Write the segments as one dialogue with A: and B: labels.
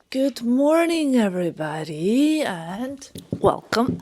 A: Good morning, everybody, and welcome.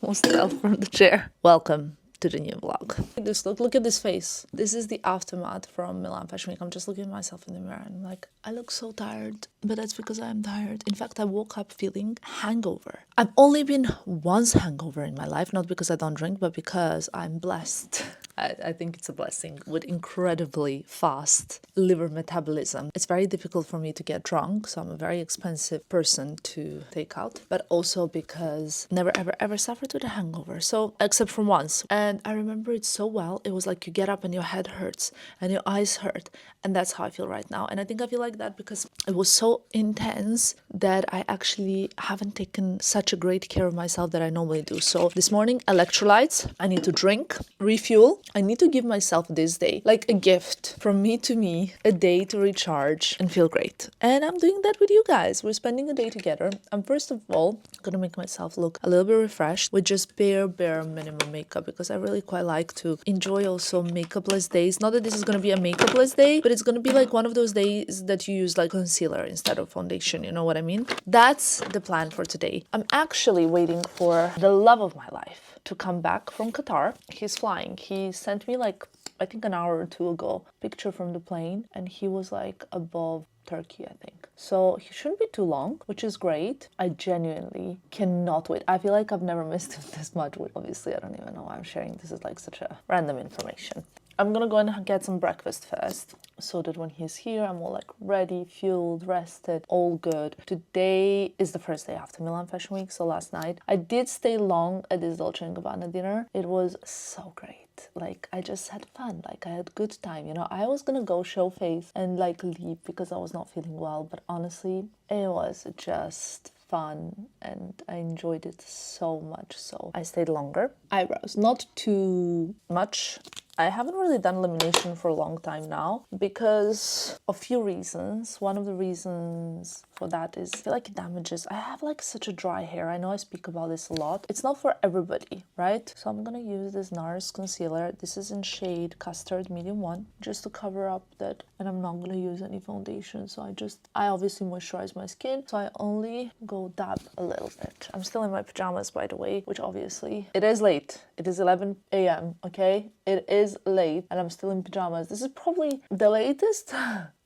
A: Almost fell from the chair. Welcome to the new vlog. Just look at this face. This is the aftermath from Milan Fashion Week. I'm just looking at myself in the mirror and I'm like, I look so tired, but that's because I'm tired. In fact, I woke up feeling hangover. I've only been once hangover in my life, not because I don't drink, but because I'm blessed. I think it's a blessing with incredibly fast liver metabolism. It's very difficult for me to get drunk, so I'm a very expensive person to take out, but also because never ever suffered with a hangover. So except from once. And I remember it so well. It was like you get up and your head hurts and your eyes hurt. And that's how I feel right now. And I think I feel like that because it was so intense that I actually haven't taken such a great care of myself that I normally do. So this morning, electrolytes, I need to drink, refuel. I need to give myself this day, like a gift from me to me, a day to recharge and feel great. And I'm doing that with you guys. We're spending a day together. I'm first of all gonna make myself look a little bit refreshed with just bare minimum makeup because I really quite like to enjoy also makeupless days. Not that this is gonna be a makeupless day, but it's gonna be like one of those days that you use like concealer instead of foundation. You know what I mean? That's the plan for today. I'm actually waiting for the love of my life to come back from Qatar. He's flying. He sent me like, I think an hour or two ago, picture from the plane, and he was like above Turkey, I think. So he shouldn't be too long, which is great. I genuinely cannot wait. I feel like I've never missed him this much. Obviously, I don't even know why I'm sharing. This is like such a random information. I'm gonna go and get some breakfast first so that when he's here, I'm all like ready, fueled, rested, all good. Today is the first day after Milan Fashion Week, so last night I did stay long at this Dolce & Gabbana dinner. It was so great. Like, I just had fun. Like, I had good time, you know. I was gonna go show face and like leave because I was not feeling well, but honestly, it was just fun and I enjoyed it so much, so I stayed longer. Eyebrows, not too much. I haven't really done lamination for a long time now because of a few reasons. One of the reasons for that is I feel like it damages. I have like such a dry hair. I know I speak about this a lot. It's not for everybody, right? So I'm gonna use this NARS concealer. This is in shade Custard Medium 1 just to cover up that, and I'm not gonna use any foundation. So I obviously moisturize my skin, so I only go dab a little bit. I'm still in my pajamas, by the way, which obviously it is late. It is 11 a.m. okay? It is late and I'm still in pajamas. This is probably the latest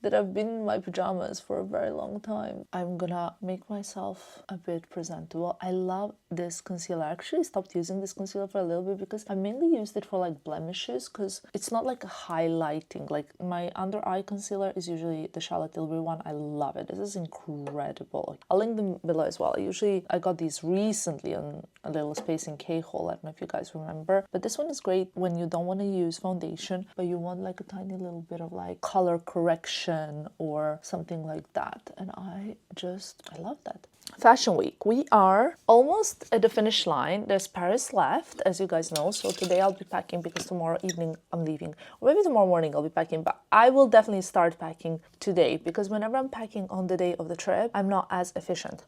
A: that I've been in my pajamas for a very long time. I'm gonna make myself a bit presentable. I love this concealer. I actually stopped using this concealer for a little bit because I mainly used it for like blemishes because it's not like a highlighting. Like my under eye concealer is usually the Charlotte Tilbury one. I love it. This is incredible. I'll link them below as well. I got these recently on a little space in K-hole. I don't know if you guys remember, but this one is great when you don't want to use foundation but you want like a tiny little bit of like color correction or something like that, and I love that. Fashion Week. We are almost at the finish line. There's Paris left, as you guys know. So today I'll be packing because tomorrow evening I'm leaving. Or maybe tomorrow morning I'll be packing, but I will definitely start packing today because whenever I'm packing on the day of the trip, I'm not as efficient.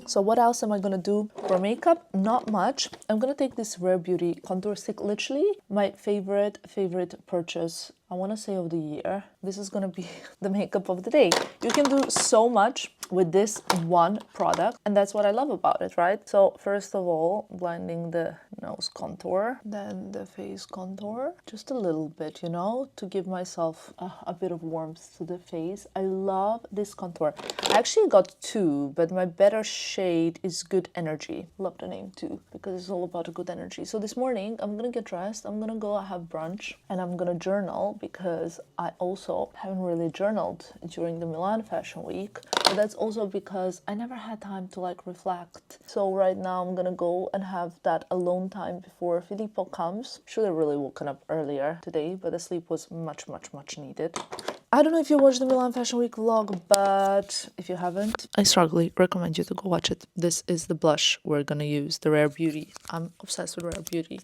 A: So what else am I gonna do for makeup? Not much. I'm gonna take this Rare Beauty contour stick, literally my favorite purchase, I want to say, of the year. This is gonna be the makeup of the day. You can do so much with this one product, and that's what I love about it, right? So first of all, blending the nose contour, then the face contour, just a little bit, you know, to give myself a bit of warmth to the face. I love this contour. I actually got two, but my better shade is Good Energy. Love the name too, because it's all about a good energy. So this morning, I'm gonna get dressed, I'm gonna go have brunch, and I'm gonna journal because I also haven't really journaled during the Milan Fashion Week, but that's also because I never had time to like reflect. So right now I'm gonna go and have that alone time before Filippo comes. Should have really woken up earlier today, but the sleep was much needed. I don't know if you watched the Milan Fashion Week vlog, but if you haven't, I strongly recommend you to go watch it. This is the blush we're gonna use, the Rare Beauty. I'm obsessed with Rare Beauty.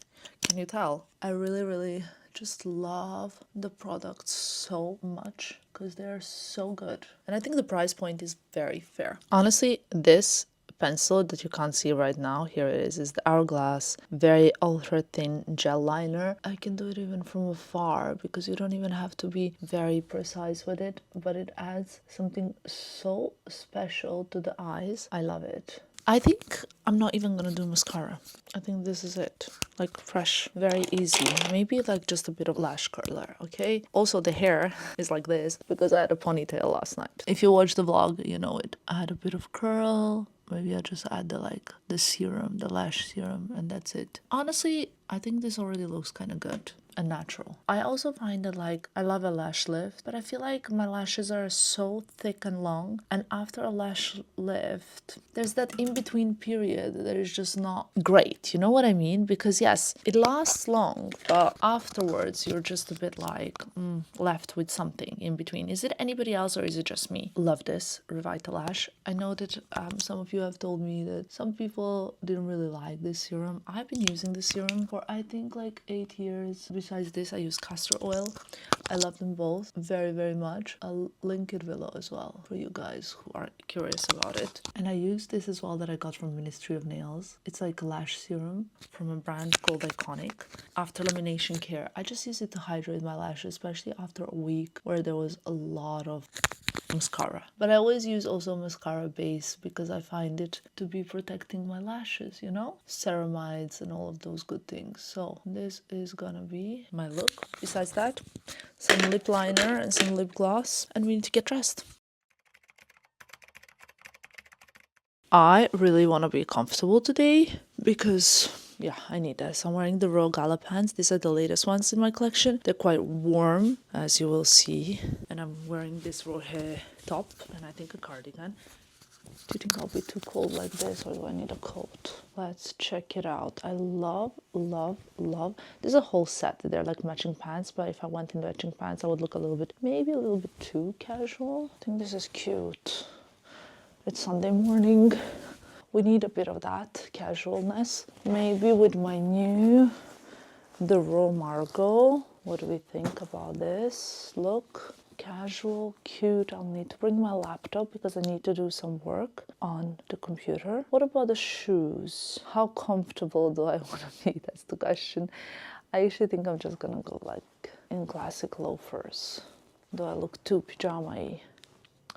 A: Can you tell? I really just love the products so much because they're so good. And I think the price point is very fair. Honestly, this pencil that you can't see right now. Here it is the Hourglass, very ultra thin gel liner. I can do it even from afar because you don't even have to be very precise with it, but it adds something so special to the eyes. I love it. I think I'm not even gonna do mascara. I think this is it. Like fresh, very easy. Maybe like just a bit of lash curler, okay? Also the hair is like this because I had a ponytail last night. If you watch the vlog, you know it. I had a bit of curl. Maybe I just add the serum, the lash serum, and that's it. Honestly, I think this already looks kind of good and natural. I also find that like I love a lash lift, but I feel like my lashes are so thick and long, and after a lash lift there's that in-between period that is just not great, you know what I mean? Because yes, it lasts long, but afterwards you're just a bit like left with something in between. Is it anybody else or is it just me? Love this Revitalash. I know that some of you have told me that some people didn't really like this serum. I've been using this serum for I think like 8 years. Besides this, I use castor oil. I love them both very, very much. I'll link it below as well for you guys who are curious about it. And I use this as well that I got from Ministry of Nails. It's like a lash serum from a brand called Iconic. After lamination care, I just use it to hydrate my lashes, especially after a week where there was a lot of mascara. But I always use also mascara base because I find it to be protecting my lashes, you know? Ceramides and all of those good things. So this is gonna be my look. Besides that, some lip liner and some lip gloss, and we need to get dressed. I really want to be comfortable today because yeah, I need this. I'm wearing the Raw Gala pants. These are the latest ones in my collection. They're quite warm, as you will see. And I'm wearing this raw hair top and I think a cardigan. Do you think I'll be too cold like this or do I need a coat? Let's check it out. I love, love, love. There's a whole set. They're like matching pants, but if I went in matching pants, I would look a little bit, maybe a little bit too casual. I think this is cute. It's Sunday morning. We need a bit of that casualness. Maybe with my new, the Raw Margot. What do we think about this look? Casual, cute. I'll need to bring my laptop because I need to do some work on the computer. What about the shoes? How comfortable do I want to be? That's the question. I usually think I'm just gonna go like in classic loafers. Do I look too pajama-y?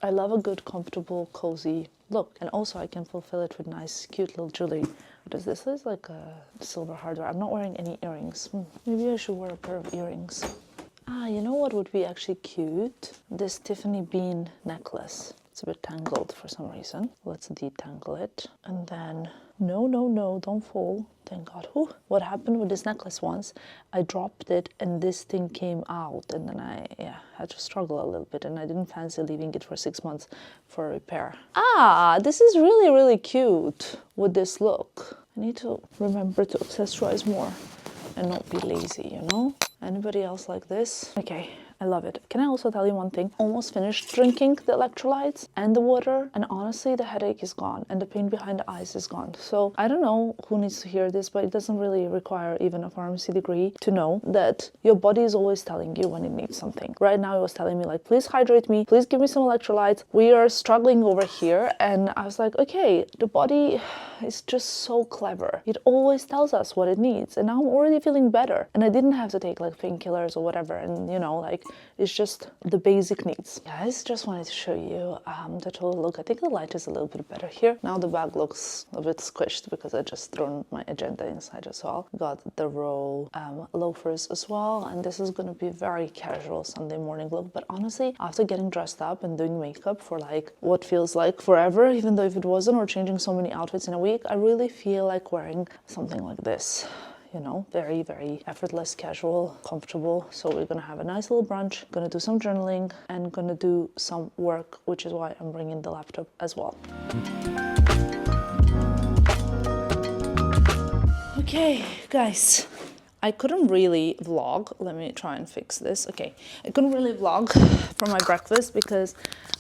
A: I love a good, comfortable, cozy look. And also I can fulfill it with nice, cute little jewelry. Because this is like a silver hardware. I'm not wearing any earrings. Maybe I should wear a pair of earrings. Ah, you know what would be actually cute? This Tiffany bean necklace. It's a bit tangled for some reason. Let's detangle it. And then, no, don't fall. Thank God. Ooh, what happened with this necklace once, I dropped it and this thing came out. And then I had to struggle a little bit. And I didn't fancy leaving it for 6 months for repair. Ah, this is really, really cute with this look. I need to remember to accessorize more and not be lazy, you know? Anybody else like this? Okay, I love it. Can I also tell you one thing? Almost finished drinking the electrolytes and the water, and honestly the headache is gone and the pain behind the eyes is gone. So I don't know who needs to hear this, but it doesn't really require even a pharmacy degree to know that your body is always telling you when it needs something. Right now it was telling me like, please hydrate me, please give me some electrolytes. We are struggling over here. And I was like, okay, the body is just so clever. It always tells us what it needs. And now I'm already feeling better. And I didn't have to take like painkillers or whatever. And you know, like it's just the basic needs. Guys, just wanted to show you the total look. I think the light is a little bit better here. Now the bag looks a bit squished because I just thrown my agenda inside as well. Got the Raw loafers as well. And this is going to be a very casual Sunday morning look. But honestly, after getting dressed up and doing makeup for like what feels like forever, even though if it wasn't, or changing so many outfits in a week, I really feel like wearing something like this. You know, very, very effortless, casual, comfortable. So we're gonna have a nice little brunch, gonna do some journaling, and gonna do some work, which is why I'm bringing the laptop as well. Okay, guys. I couldn't really vlog. Let me try and fix this. Okay, I couldn't really vlog for my breakfast because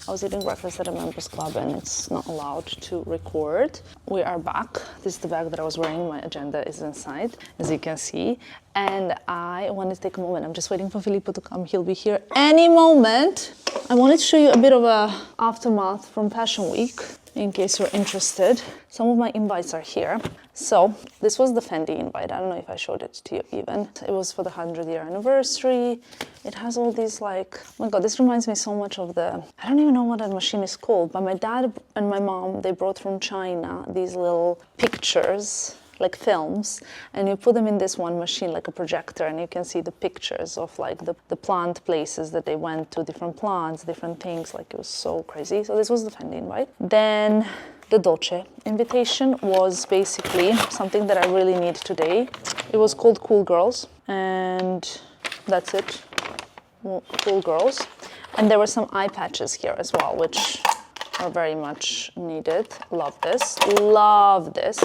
A: I was eating breakfast at a members club and it's not allowed to record. We are back. This is the bag that I was wearing. My agenda is inside, as you can see. And I wanted to take a moment. I'm just waiting for Filippo to come. He'll be here any moment. I wanted to show you a bit of a aftermath from Fashion Week, in case you're interested. Some of my invites are here. So this was the Fendi invite. I don't know if I showed it to you even. It was for the 100-year anniversary. It has all these like, oh my God, this reminds me so much of the, I don't even know what that machine is called, but my dad and my mom, they brought from China these little pictures, like films, and you put them in this one machine like a projector, and you can see the pictures of like the plant places that they went to, different plants, different things. Like, it was so crazy. So this was the Fendi invite. Then the Dolce invitation was basically something that I really need today. It was called Cool Girls, and that's it. Cool Girls. And there were some eye patches here as well, which are very much needed. Love this. Love this.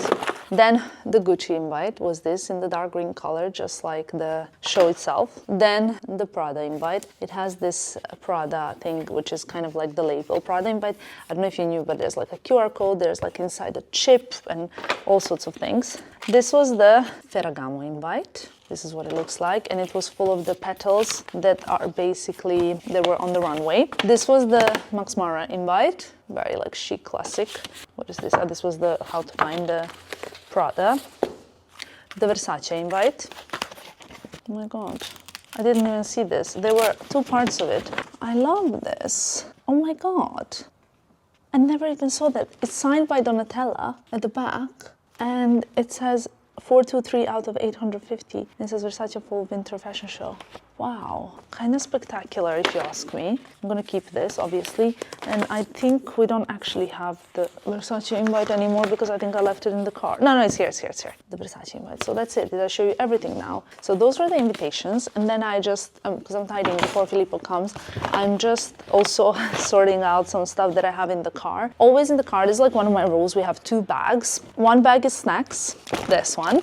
A: Then the Gucci invite was this in the dark green color, just like the show itself. Then the Prada invite. It has this Prada thing, which is kind of like the label. Prada invite, I don't know if you knew, but there's like a QR code, there's like inside a chip and all sorts of things. This was the Ferragamo invite. This is what it looks like, and it was full of the petals that are basically, they were on the runway. This was the Max Mara invite, very like chic, classic. What is this? This was the how to find the Prada. The Versace invite. Oh my God, I didn't even see this. There were two parts of it. I love this. Oh my God. I never even saw that. It's signed by Donatella at the back, and it says 423 out of 850. This is Versace Fall Winter Fashion Show. Wow, kind of spectacular if you ask me. I'm gonna keep this, obviously. And I think we don't actually have the Versace invite anymore because I think I left it in the car. No, it's here. The Versace invite. So that's it. Did I show you everything now? So those were the invitations. And then I just, because I'm tidying before Filippo comes, I'm just also sorting out some stuff that I have in the car. Always in the car, this is like one of my rules. We have two bags. One bag is snacks, this one.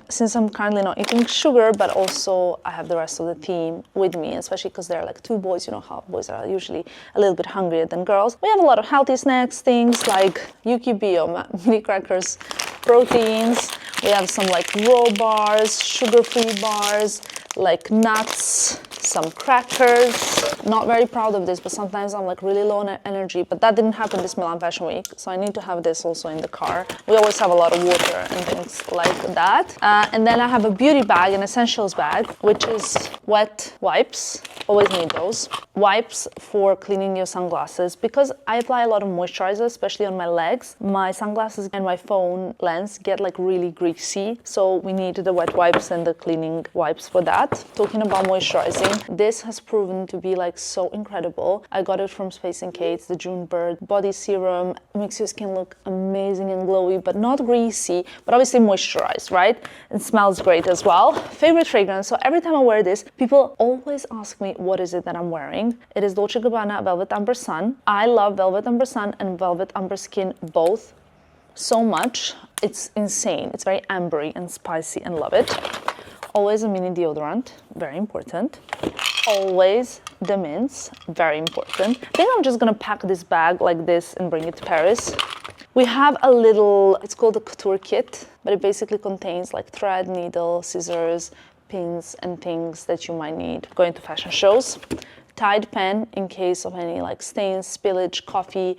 A: Since I'm currently not eating sugar, but also I have the rest of the team with me, especially because they're like two boys. You know how boys are usually a little bit hungrier than girls. We have a lot of healthy snacks, things like Yuki Bio, mini crackers, proteins. We have some like raw bars, sugar-free bars, like nuts, some crackers. Not very proud of this, but sometimes I'm like really low on energy, but that didn't happen this Milan Fashion Week, so I need to have this also in the car. We always have a lot of water and things like that. And then I have a beauty bag, an essentials bag, which is wet wipes. Always need those. Wipes for cleaning your sunglasses, because I apply a lot of moisturizer, especially on my legs. My sunglasses and my phone lens get like really greasy, so we need the wet wipes and the cleaning wipes for that. Talking about moisturizing, this has proven to be like so incredible. I got it from Space & Kate's, the June Bird body serum. It makes your skin look amazing and glowy, but not greasy, but obviously moisturized, right? It smells great as well. Favorite fragrance, so every time I wear this, people always ask me what is it that I'm wearing. It is Dolce & Gabbana Velvet Amber Sun. I love Velvet Amber Sun and Velvet Amber Skin both so much. It's insane. It's very ambery and spicy and love it. Always a mini deodorant, very important. Always the mints, very important. I think I'm just gonna pack this bag like this and bring it to Paris. We have a little, it's called a couture kit, but it basically contains like thread, needle, scissors, pins and things that you might need going to fashion shows. Tide pen in case of any like stains, spillage, coffee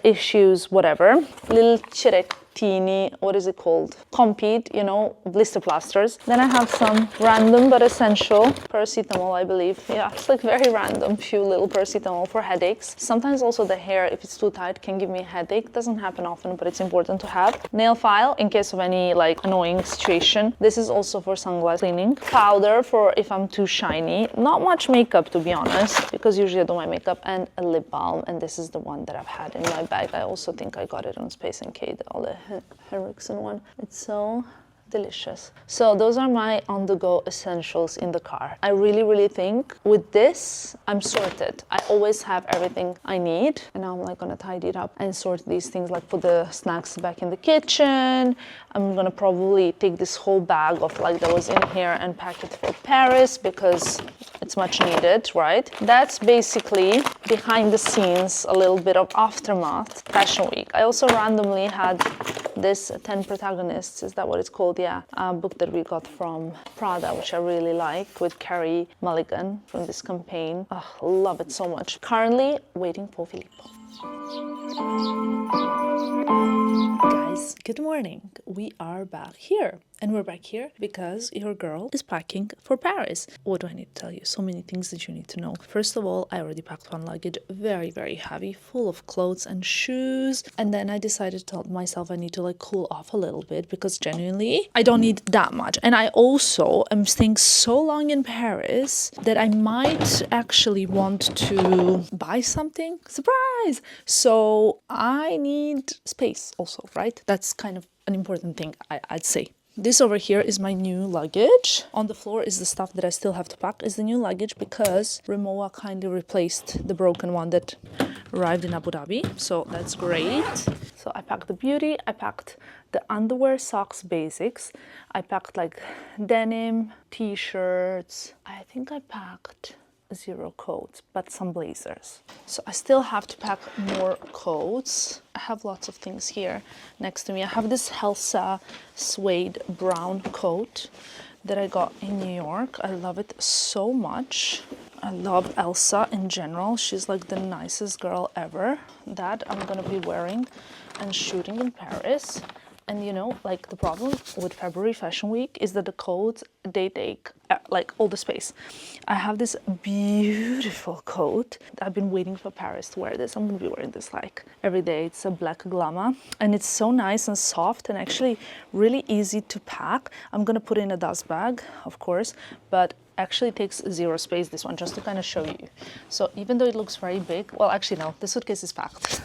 A: issues, whatever. Little cirettini, what is it called? Compeed, you know, blister plasters. Then I have some random but essential paracetamol, I believe. Yeah, it's like very random, few little paracetamol for headaches. Sometimes also the hair, if it's too tight, can give me a headache. Doesn't happen often, but it's important to have. Nail file in case of any like annoying situation. This is also for sunglass cleaning. Powder for if I'm too shiny. Not much makeup, to be honest, because usually I do my makeup. And a lip balm, and this is the one that I've had in my bag. I also think I got it on Space & Kate, all the HERMÈS one. It's so delicious. So those are my on-the-go essentials in the car. I really think with this I'm sorted. I always have everything I need, and now I'm like gonna tidy it up and sort these things, like put the snacks back in the kitchen. I'm gonna probably take this whole bag of like that was in here and pack it for Paris, because it's much needed, right? That's basically behind the scenes, a little bit of aftermath Fashion Week. I also randomly had this 10 Protagonists, is that what it's called? Yeah, a book that we got from Prada, which I really like, with Carrie Mulligan from this campaign. Oh, love it so much. Currently waiting for Filippo. Guys, good morning. We are back here. And we're back here because your girl is packing for Paris. What do I need to tell you? So many things that you need to know. First of all, I already packed one luggage, very, very heavy, full of clothes and shoes. And then I decided to tell myself I need to like cool off a little bit because genuinely I don't need that much. And I also am staying so long in Paris that I might actually want to buy something. Surprise! So I need space also, right? That's kind of an important thing, I'd say. This over here is my new luggage. On the floor is the stuff that I still have to pack. Is the new luggage because Rimowa kindly replaced the broken one that arrived in Abu Dhabi. So that's great. So I packed the beauty. I packed the underwear, socks, basics. I packed like denim, t-shirts. I think I packed 0 coats, but some blazers. So I still have to pack more coats. I have lots of things here next to me. I have this Helsa suede brown coat that I got in New York. I love it so much. I love Elsa in general. She's like the nicest girl ever. That I'm gonna be wearing and shooting in Paris. And you know, like the problem with February Fashion Week is that the coats, they take like all the space. I have this beautiful coat. I've been waiting for Paris to wear this. I'm gonna be wearing this like every day. It's a black Glama and it's so nice and soft and actually really easy to pack. I'm gonna put it in a dust bag, of course, but actually takes 0 space, this one, just to kind of show you. So even though it looks very big, well, actually no, the suitcase is packed.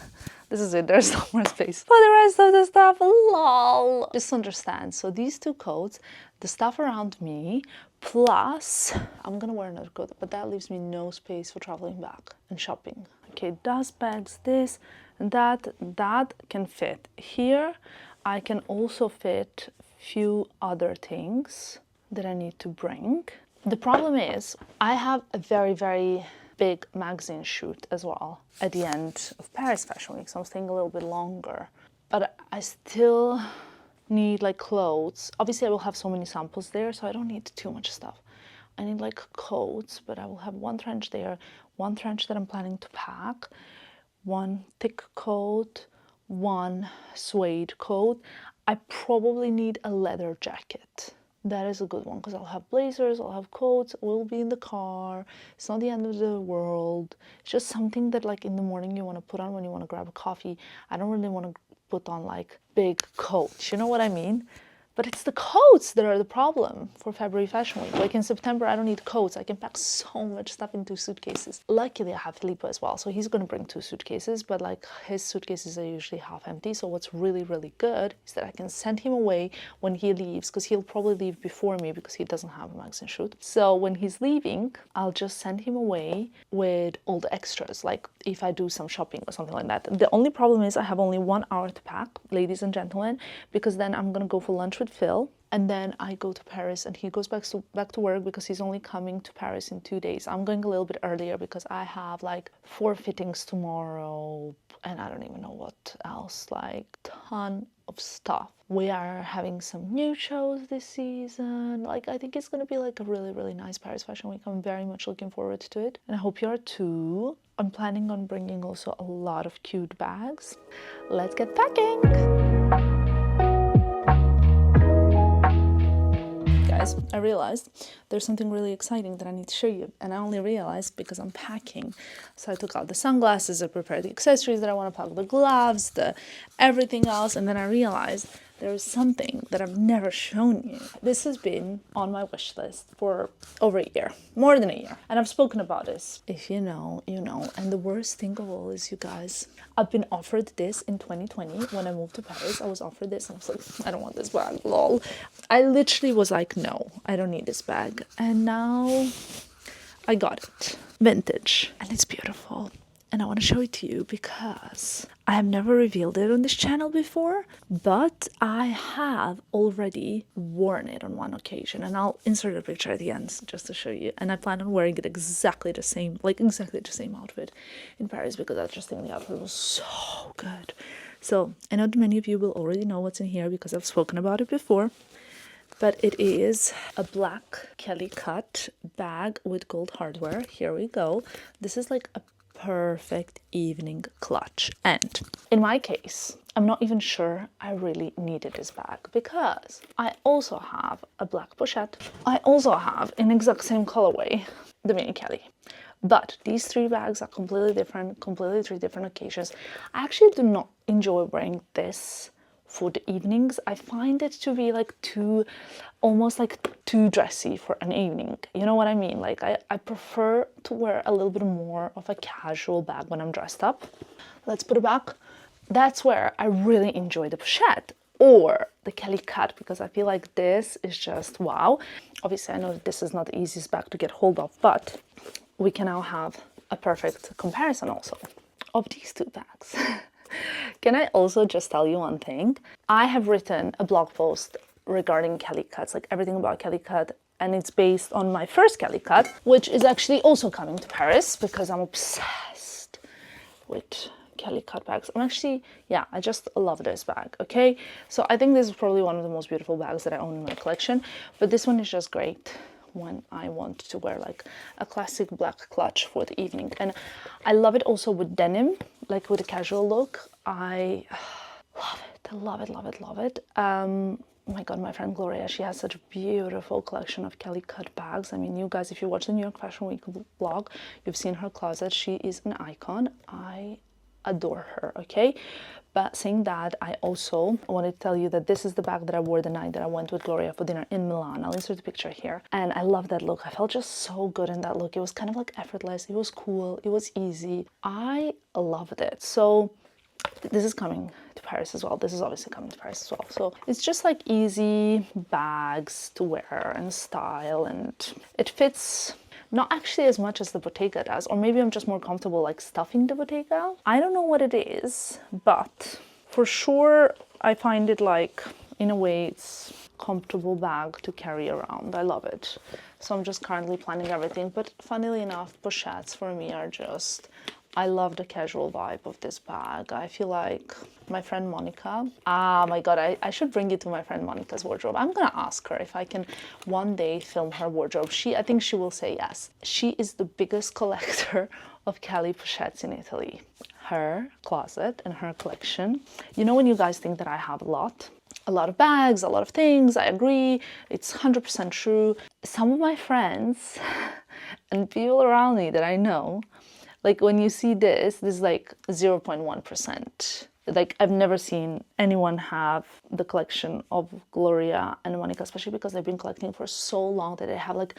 A: This is it, there's no more space. For the rest of the stuff, lol. Just understand, so these 2 coats, the stuff around me, plus, I'm gonna wear another coat, but that leaves me no space for traveling back and shopping. Okay, dust bags, this, and that can fit. Here, I can also fit few other things that I need to bring. The problem is, I have a very, very big magazine shoot as well at the end of Paris Fashion Week, so I'm staying a little bit longer. But I still need like clothes. Obviously I will have so many samples there, so I don't need too much stuff. I need like coats, but I will have 1 trench there, 1 trench that I'm planning to pack, 1 thick coat, 1 suede coat. I probably need a leather jacket. That is a good one because I'll have blazers, I'll have coats, we'll be in the car. It's not the end of the world. It's just something that like in the morning you want to put on when you want to grab a coffee. I don't really want to put on like big coats, you know what I mean? But it's the coats that are the problem for February Fashion Week. Like in September, I don't need coats. I can pack so much stuff in 2 suitcases. Luckily, I have Filippo as well. So he's going to bring 2 suitcases, but like his suitcases are usually half empty. So what's really, really good is that I can send him away when he leaves, because he'll probably leave before me because he doesn't have a magazine shoot. So when he's leaving, I'll just send him away with all the extras, like if I do some shopping or something like that. The only problem is I have only 1 hour to pack, ladies and gentlemen, because then I'm going to go for lunch with Phil, and then I go to Paris and he goes back to work because he's only coming to Paris in 2 days. I'm going a little bit earlier because I have like 4 fittings tomorrow and I don't even know what else, like ton of stuff. We are having some new shows this season. Like I think it's going to be like a really, really nice Paris Fashion Week. I'm very much looking forward to it and I hope you are too. I'm planning on bringing also a lot of cute bags. Let's get packing. Guys, I realized there's something really exciting that I need to show you, and I only realized because I'm packing. So I took out the sunglasses, I prepared the accessories that I want to pack, the gloves, the everything else, and then I realized there is something that I've never shown you. This has been on my wish list for over a year, more than a year, and I've spoken about this. If you know, you know. And the worst thing of all is, you guys, I've been offered this in 2020 when I moved to Paris. I was offered this and I was like, I don't want this bag, lol. I literally was like, no, I don't need this bag. And now I got it. Vintage. And it's beautiful. and I want to show it to you because I have never revealed it on this channel before, but I have already worn it on one occasion, and I'll insert a picture at the end just to show you. And I plan on wearing it exactly the same outfit in Paris because I just think the outfit was so good. So I know that many of you will already know what's in here because I've spoken about it before, but it is a black Kalinic bag with gold hardware. Here we go. This is like a perfect evening clutch, and in my case I'm not even sure I really needed this bag because I also have a black pochette. I also have in exact same colorway the mini Kelly, but these three bags are completely different, completely three different occasions. I actually do not enjoy wearing this for the evenings. I find it to be like almost like too dressy for an evening. You know what I mean? Like I prefer to wear a little bit more of a casual bag when I'm dressed up. Let's put it back. That's where I really enjoy the pochette or the Kalinic because I feel like this is just wow. Obviously, I know that this is not the easiest bag to get hold of, but we can now have a perfect comparison also of these two bags. Can I also just tell you one thing? I have written a blog post regarding Kalinics, like everything about Kalinic, and it's based on my first Kalinic, which is actually also coming to Paris because I'm obsessed with Kalinic bags. I'm actually, yeah, I just love this bag, okay? So I think this is probably one of the most beautiful bags that I own in my collection, but this one is just great when I want to wear like a classic black clutch for the evening. And I love it also with denim, like with a casual look. I love it, I love it, love it, love it. Oh my god, my friend Gloria, she has such a beautiful collection of Kalinic bags. I mean, you guys, if you watch the New York Fashion Week vlog, you've seen her closet. She is an icon. I adore her, okay? But saying that, I also wanted to tell you that this is the bag that I wore the night that I went with Gloria for dinner in Milan. I'll insert the picture here. And I love that look. I felt just so good in that look. It was kind of like effortless. It was cool. It was easy. I loved it. So this is coming to Paris as well. This is obviously coming to Paris as well. So it's just like easy bags to wear and style, and it fits not actually as much as the Bottega does, or maybe I'm just more comfortable like stuffing the Bottega. I don't know what it is, but for sure I find it like, in a way, it's comfortable bag to carry around. I love it. So I'm just currently planning everything, but funnily enough, pochettes for me are just, I love the casual vibe of this bag. I feel like my friend Monica, my god, I should bring you to my friend Monica's wardrobe. I'm gonna ask her if I can one day film her wardrobe. I think she will say yes. She is the biggest collector of Kelly pochettes in Italy. Her closet and her collection. You know when you guys think that I have a lot of bags, a lot of things, I agree, it's 100% true. Some of my friends and people around me that I know, like when you see this is like 0.1%. Like I've never seen anyone have the collection of Gloria and Monica, especially because they've been collecting for so long that they have like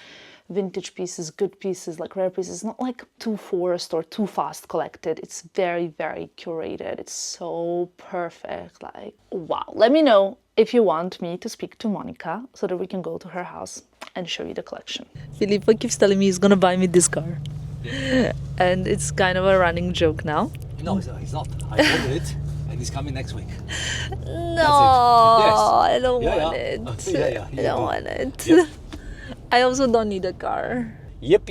A: vintage pieces, good pieces, like rare pieces, not like too forced or too fast collected. It's very, very curated. It's so perfect. Like, wow. Let me know if you want me to speak to Monica so that we can go to her house and show you the collection. Filippo keeps telling me he's gonna buy me this car. Yeah. And it's kind of a running joke now.
B: No, he's not. I ordered it and he's coming next week.
A: No,
B: yes.
A: I don't want it. I don't want it. Yep. I also don't need a car.
B: Yep.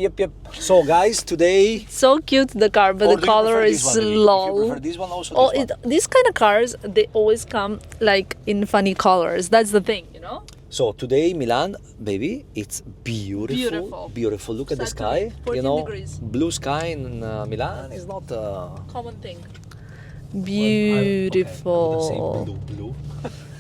B: So guys, today...
A: So cute, the car, but the color is lol.
B: You prefer this one also?
A: These kind of cars, they always come like in funny colors. That's the thing, you know?
B: So today, Milan, baby, it's beautiful. Beautiful. Look at the sky.
A: 14 degrees.
B: Blue sky in Milan is not a
A: common thing. Beautiful.
B: Okay, blue.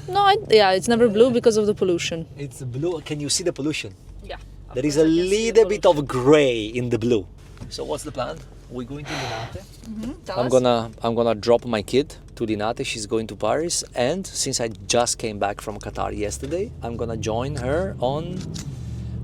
A: No, it's never blue because of the pollution.
B: It's blue. Can you see the pollution?
A: Yeah.
B: There is a little bit of gray in the blue. So what's the plan? We're going to Linate. I'm gonna drop my kid to Linate. She's going to Paris, and since I just came back from Qatar yesterday, I'm gonna join her on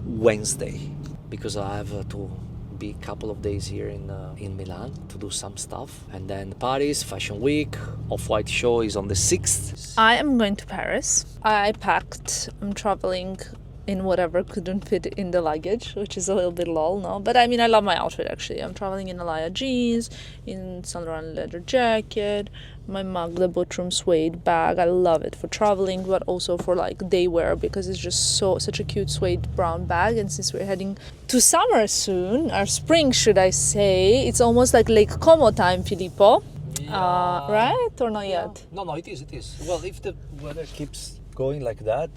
B: Wednesday because I have to be a couple of days here in Milan to do some stuff, and then Paris Fashion Week. Off-White show is on the 6th.
A: I am going to Paris. I packed. I'm traveling in whatever couldn't fit in the luggage, which is a little bit lol, no? But I mean, I love my outfit actually. I'm traveling in Alaya jeans, in Saint Laurent leather jacket, my mug, the Butrum suede bag. I love it for traveling, but also for like day wear because it's just such a cute suede brown bag. And since we're heading to summer soon, or spring, should I say, it's almost like Lake Como time, Filippo.
B: Yeah.
A: Right? Or not yet?
B: No, it is. Well, if the weather keeps going like that,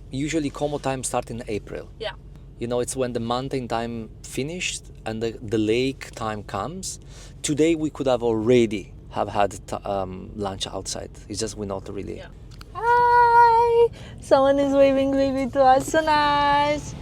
B: usually Como time starts in April.
A: Yeah.
B: It's when the mountain time finished and the lake time comes. Today we could have already have had lunch outside. It's just we're not really.
A: Yeah. Hi! Someone is waving baby to us. So nice.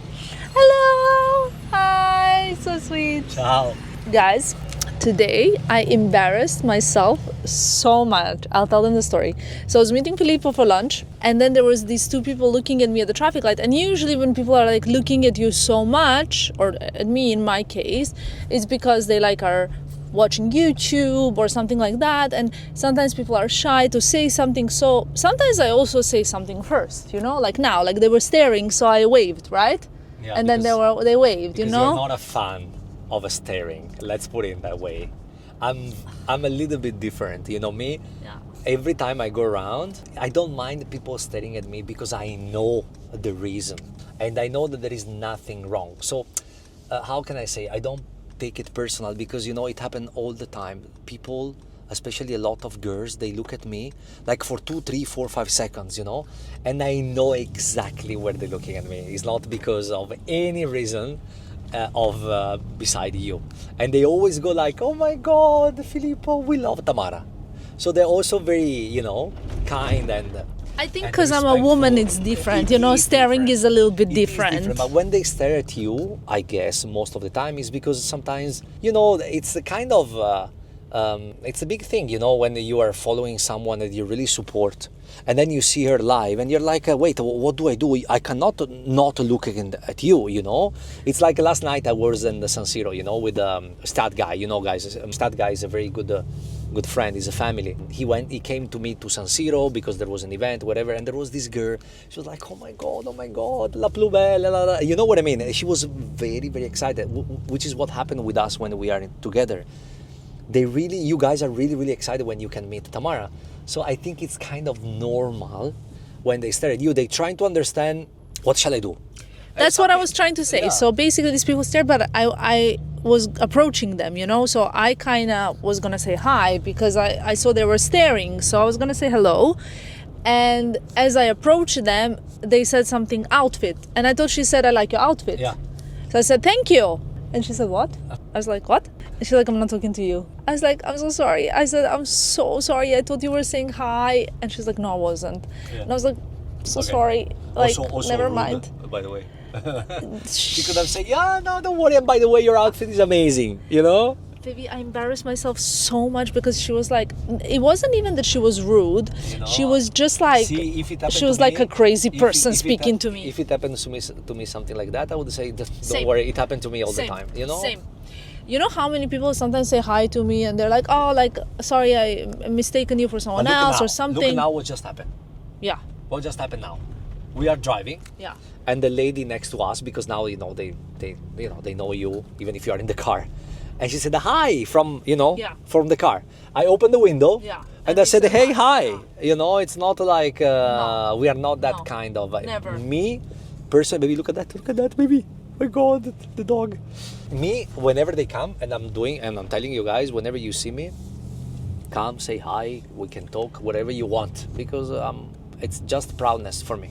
A: Hello! Hi! So sweet.
B: Ciao.
A: Guys, today I embarrassed myself so much. I'll tell them the story. So I was meeting Filippo for lunch, and then there was these two people looking at me at the traffic light. And usually when people are like looking at you so much, or at me in my case, it's because they like are watching YouTube or something like that. And sometimes people are shy to say something. So sometimes I also say something first, like now, like they were staring, so I waved, right?
B: Yeah,
A: and then they waved,
B: You're not a fan of a staring, let's put it that way. I'm a little bit different, me.
A: Yeah.
B: Every time I go around, I don't mind people staring at me because I know the reason and I know that there is nothing wrong. So how can I say, I don't take it personal because it happens all the time. People, especially a lot of girls, they look at me like for 2, 3, 4, 5 seconds, and I know exactly where they're looking at me. It's not because of any reason beside you, and they always go like, oh my god, Filippo, we love Tamara. So they're also very kind and
A: I think because I'm a woman it's different, staring
B: different.
A: Is a little bit
B: It is
A: different.
B: But when they stare at you, I guess most of the time is because sometimes it's a kind of it's a big thing, when you are following someone that you really support and then you see her live and you're like, wait, what do? I cannot not look at you, It's like last night I was in the San Siro, with Stat Guy, guys. Stat Guy is a very good friend, he's a family. He came to me to San Siro because there was an event, whatever, and there was this girl. She was like, oh my god, la plus belle, la, la. You know what I mean? She was very, very excited, which is what happened with us when we are together. You guys are really, really excited when you can meet Tamara. So I think it's kind of normal when they stare at you. They're trying to understand, what shall I do?
A: That's what I was trying to say.
B: Yeah.
A: So basically these people stare, but I was approaching them, so I kind of was gonna say hi because I saw they were staring, so I was gonna say hello. And as I approached them, they said something outfit, and I thought she said, I like your outfit.
B: Yeah.
A: So I said, thank you. And she said, what? I was like, what? And she's like, I'm not talking to you. I was like, I'm so sorry. I said, I'm so sorry. I thought you were saying hi. And she's like, no, I wasn't. Yeah. And I was like, so okay. Sorry. Like, also never mind.
B: By the way. She could have said, yeah, no, don't worry. And by the way, your outfit is amazing,
A: Baby, I embarrassed myself so much because she was like, it wasn't even that she was rude. She was just like, she was like a crazy person speaking to me.
B: If it happens to me something like that, I would say, don't worry, it happened to me all the time,
A: Same. You know how many people sometimes say hi to me and they're like, oh, like, sorry, I mistaken you for someone else or something.
B: Look now what just happened.
A: Yeah.
B: What just happened now? We are driving.
A: Yeah.
B: And the lady next to us, because now, they know you, even if you are in the car. And she said, hi, from the car. I opened the window and I said, hey, hi. Yeah. It's not like, we are not that kind of,
A: never.
B: Me, person, baby, look at that, baby. Oh my God, the dog. Me, whenever they come, and I'm telling you guys, whenever you see me, come, say hi, we can talk, whatever you want, because it's just proudness for me,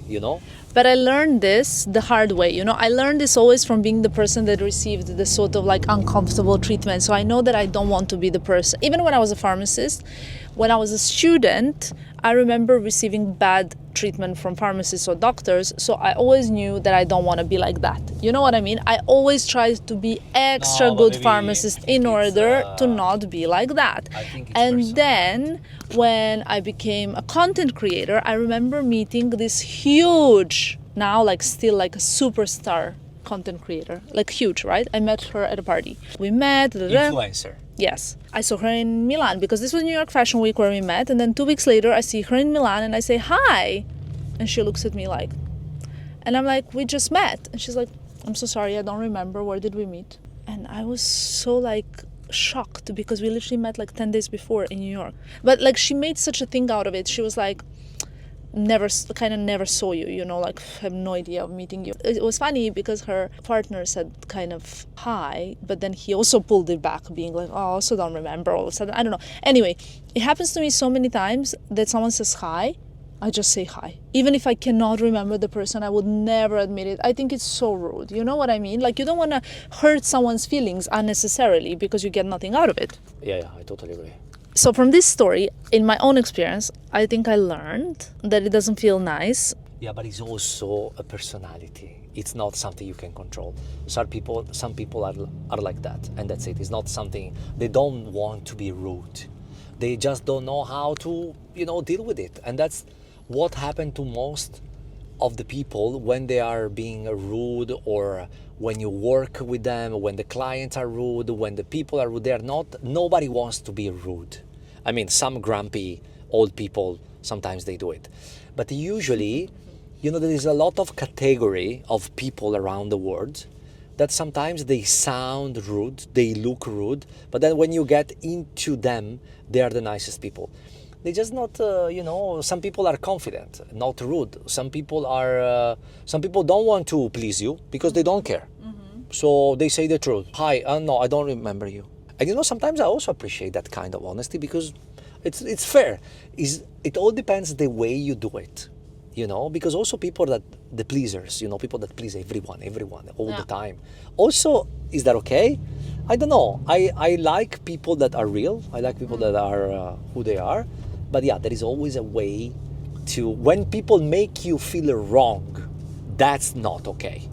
A: But I learned this the hard way, I learned this always from being the person that received the sort of like uncomfortable treatment. So I know that I don't want to be the person. Even when I was a pharmacist, when I was a student, I remember receiving bad treatment from pharmacists or doctors. So I always knew that I don't want to be like that. You know what I mean? I always tried to be extra good pharmacist in order to not be like that. And then when I became a content creator, I remember meeting this huge, now like still like a superstar content creator, like huge, right? I met her at a party. We met.
B: Influencer.
A: Yes. I saw her in Milan because this was New York Fashion Week where we met. And then 2 weeks later, I see her in Milan and I say, hi. And she looks at me like, And I'm like, we just met. And she's like, I'm so sorry, I don't remember. Where did we meet? And I was so like shocked because we literally met like 10 days before in New York. But like she made such a thing out of it. She was like, never saw you, you know, like have no idea of meeting you. It was funny because her partner said kind of hi, but then he also pulled it back, being like, oh, I also don't remember all of a sudden. I don't know. Anyway, it happens to me so many times that someone says hi, I just say hi. Even if I cannot remember the person, I would never admit it. I think it's so rude. You know what I mean? Like, you don't want to hurt someone's feelings unnecessarily because you get nothing out of it.
B: Yeah, I totally agree.
A: So from this story, in my own experience, I think I learned that it doesn't feel nice.
B: Yeah, but it's also a personality. It's not something you can control. Some people are like that, and that's it. It's not something, they don't want to be rude. They just don't know how to, deal with it. And that's what happened to most of the people when they are being rude, or when you work with them, when the clients are rude, when the people are rude. Nobody wants to be rude. I mean, some grumpy old people, sometimes they do it. But usually, there is a lot of category of people around the world that sometimes they sound rude, they look rude, but then when you get into them, they are the nicest people. They just not, some people are confident, not rude. Some people don't want to please you because they don't care. So they say the truth. Hi, no, I don't remember you. And sometimes I also appreciate that kind of honesty because it's fair. It all depends the way you do it, because also people the pleasers, people that please everyone all the time. Also, is that okay? I don't know. I like people that are real. I like people that are who they are. But yeah, there is always a way to, when people make you feel wrong, that's not okay.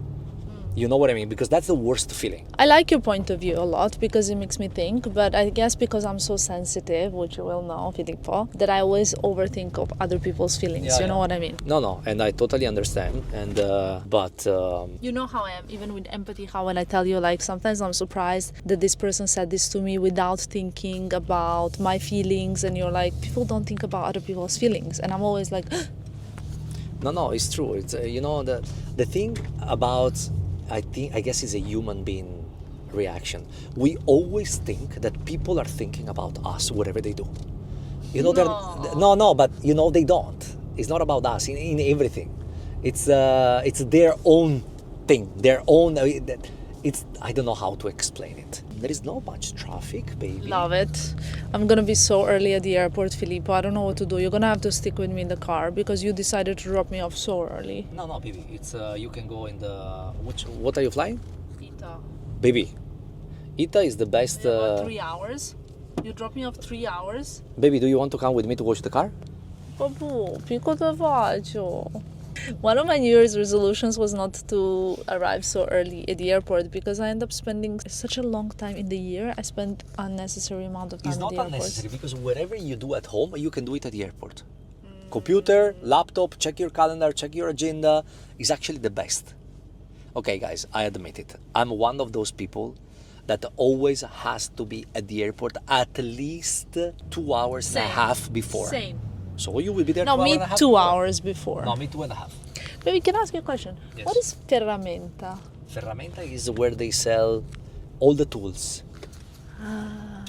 B: You know what I mean? Because that's the worst feeling.
A: I like your point of view a lot because it makes me think, but I guess because I'm so sensitive, which you will know, Filippo, that I always overthink of other people's feelings. You know what I mean?
B: No, and I totally understand. And but
A: you know how I am, even with empathy, how when I tell you, like, sometimes I'm surprised that this person said this to me without thinking about my feelings, and you're like, people don't think about other people's feelings, and I'm always like,
B: no, it's true. It's the thing about, I guess it's a human being reaction. We always think that people are thinking about us, whatever they do. No, but they don't. It's not about us in everything. It's their own thing, their own. I don't know how to explain it. There is not much traffic, baby.
A: Love it. I'm gonna be so early at the airport, Filippo. I don't know what to do. You're gonna have to stick with me in the car because you decided to drop me off so early.
B: No, baby. It's you can go in the what are you flying?
A: ITA.
B: Baby, ITA is the best.
A: 3 hours. You drop me off 3 hours.
B: Baby, do you want to come with me to wash the car?
A: Babù, piccolo faccio. One of my New Year's resolutions was not to arrive so early at the airport because I end up spending such a long time in the year. I spend unnecessary amount of time at the airport.
B: It's not unnecessary because whatever you do at home, you can do it at the airport. Computer, laptop, check your calendar, check your agenda is actually the best. Okay, guys, I admit it. I'm one of those people that always has to be at the airport at least 2 hours and a half before.
A: Same.
B: So you will be there.
A: No, me 2 hours before.
B: No, me 2.5.
A: Baby, can I ask you a question?
B: Yes.
A: What is ferramenta?
B: Ferramenta is where they sell all the tools.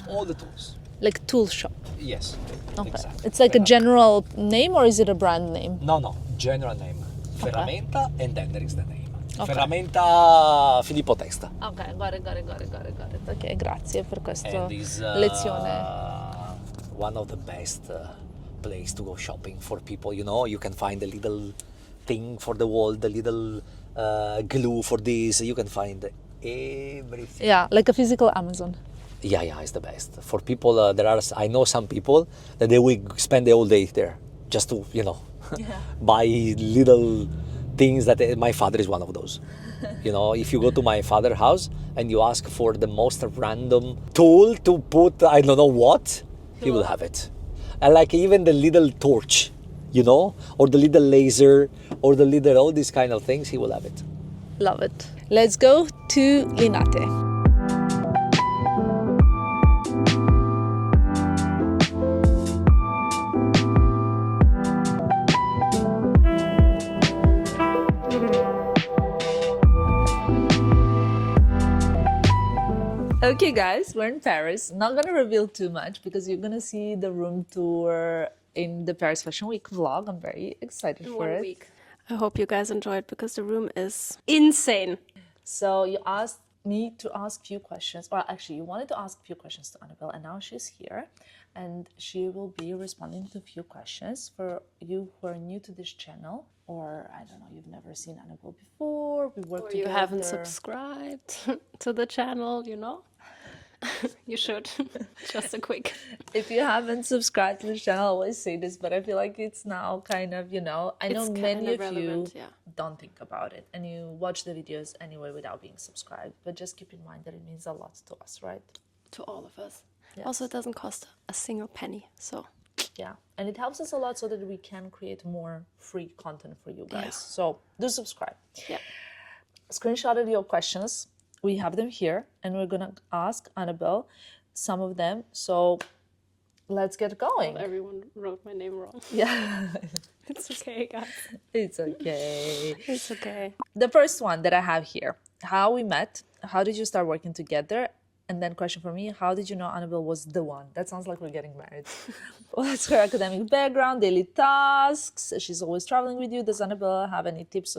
B: All the tools.
A: Like tool shop.
B: Yes.
A: Okay.
B: Exactly.
A: It's like a general name or is it a brand name?
B: No, general name. Ferramenta, and then there is the name.
A: Okay.
B: Ferramenta Filippo Testa.
A: Ok, got it. Ok, grazie per questa
B: And is
A: lezione.
B: one of the best place to go shopping for people. You can find the little thing for the wall, the little glue for this. You can find everything.
A: Yeah, like a physical Amazon.
B: Yeah, it's the best. For people, I know some people that they will spend the whole day there just to, buy little things that my father is one of those. If you go to my father's house and you ask for the most random tool to put, I don't know what, he will have it. And like even the little torch, or the little laser, or the little, all these kind of things, he will have it.
A: Love it. Let's go to Linate. Okay, guys, we're in Paris. Not gonna reveal too much because you're gonna see the room tour in the Paris Fashion Week vlog. I'm very excited for it.
C: 1 week. I hope you guys enjoyed because the room is insane.
A: So you asked me to ask few questions, or actually you wanted to ask few questions to Anabelle, and now she's here and she will be responding to a few questions for you who are new to this channel, or I don't know, you've never seen Anabelle before, we work
C: Or
A: together.
C: you haven't subscribed to the channel, you know? You should. Just a quick.
A: If you haven't subscribed to the channel, I always say this, but I feel like it's now kind of, you know, I know
C: It's
A: many
C: kind
A: of
C: of
A: you
C: relevant, yeah.
A: don't think about it and you watch the videos anyway without being subscribed, but just keep in mind that it means a lot to us, right?
C: To all of us.
A: Yes.
C: Also, it doesn't cost a single penny, so...
A: Yeah, and it helps us a lot so that we can create more free content for you guys.
C: Yeah.
A: So do subscribe.
C: Yeah.
A: Screenshotted your questions. We have them here, and we're gonna ask Anabelle some of them. So let's get going.
C: Everyone wrote my name wrong.
A: Yeah,
C: It's okay, guys.
A: it's okay.
C: It's okay.
A: The first one that I have here: how we met, how did you start working together, and then question for me: how did you know Anabelle was the one? That sounds like we're getting married. What's her academic background, daily tasks? She's always traveling with you. Does Anabelle have any tips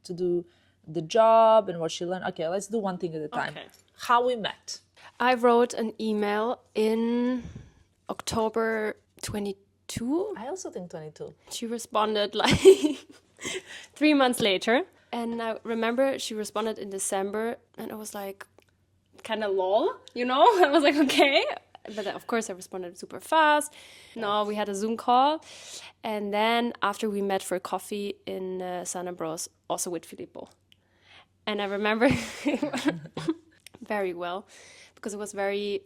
A: to do the job and what she learned? Okay, let's do one thing at a time.
C: Okay.
A: How we met.
C: I wrote an email in October 22.
A: I also think 22.
C: She responded like 3 months later. And I remember she responded in December and I was like, kind of lol, you know? I was like, okay. But of course I responded super fast. No, we had a Zoom call. And then after we met for coffee in San Bros, also with Filippo. And I remember very well because it was very,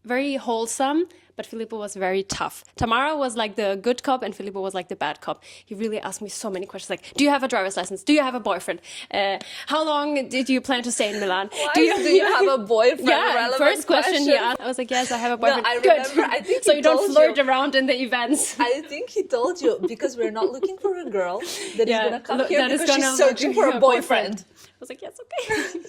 C: very wholesome, but Filippo was very tough. Tamara was like the good cop and Filippo was like the bad cop. He really asked me so many questions like, do you have a driver's license? Do you have a boyfriend? How long did you plan to stay in Milan?
A: Do you have a boyfriend?
C: Yeah,
A: Relevant
C: first question he asked. I was like, yes, I have a boyfriend.
A: No, I
C: Good.
A: remember. I think
C: so
A: he
C: you don't
A: told
C: flirt
A: you.
C: around in the events.
A: I think he told you because we're not looking for a girl that is gonna come
C: look,
A: here
C: that is
A: because she's
C: gonna
A: searching
C: look
A: for
C: for
A: a
C: a
A: boyfriend.
C: I was like, yes, okay.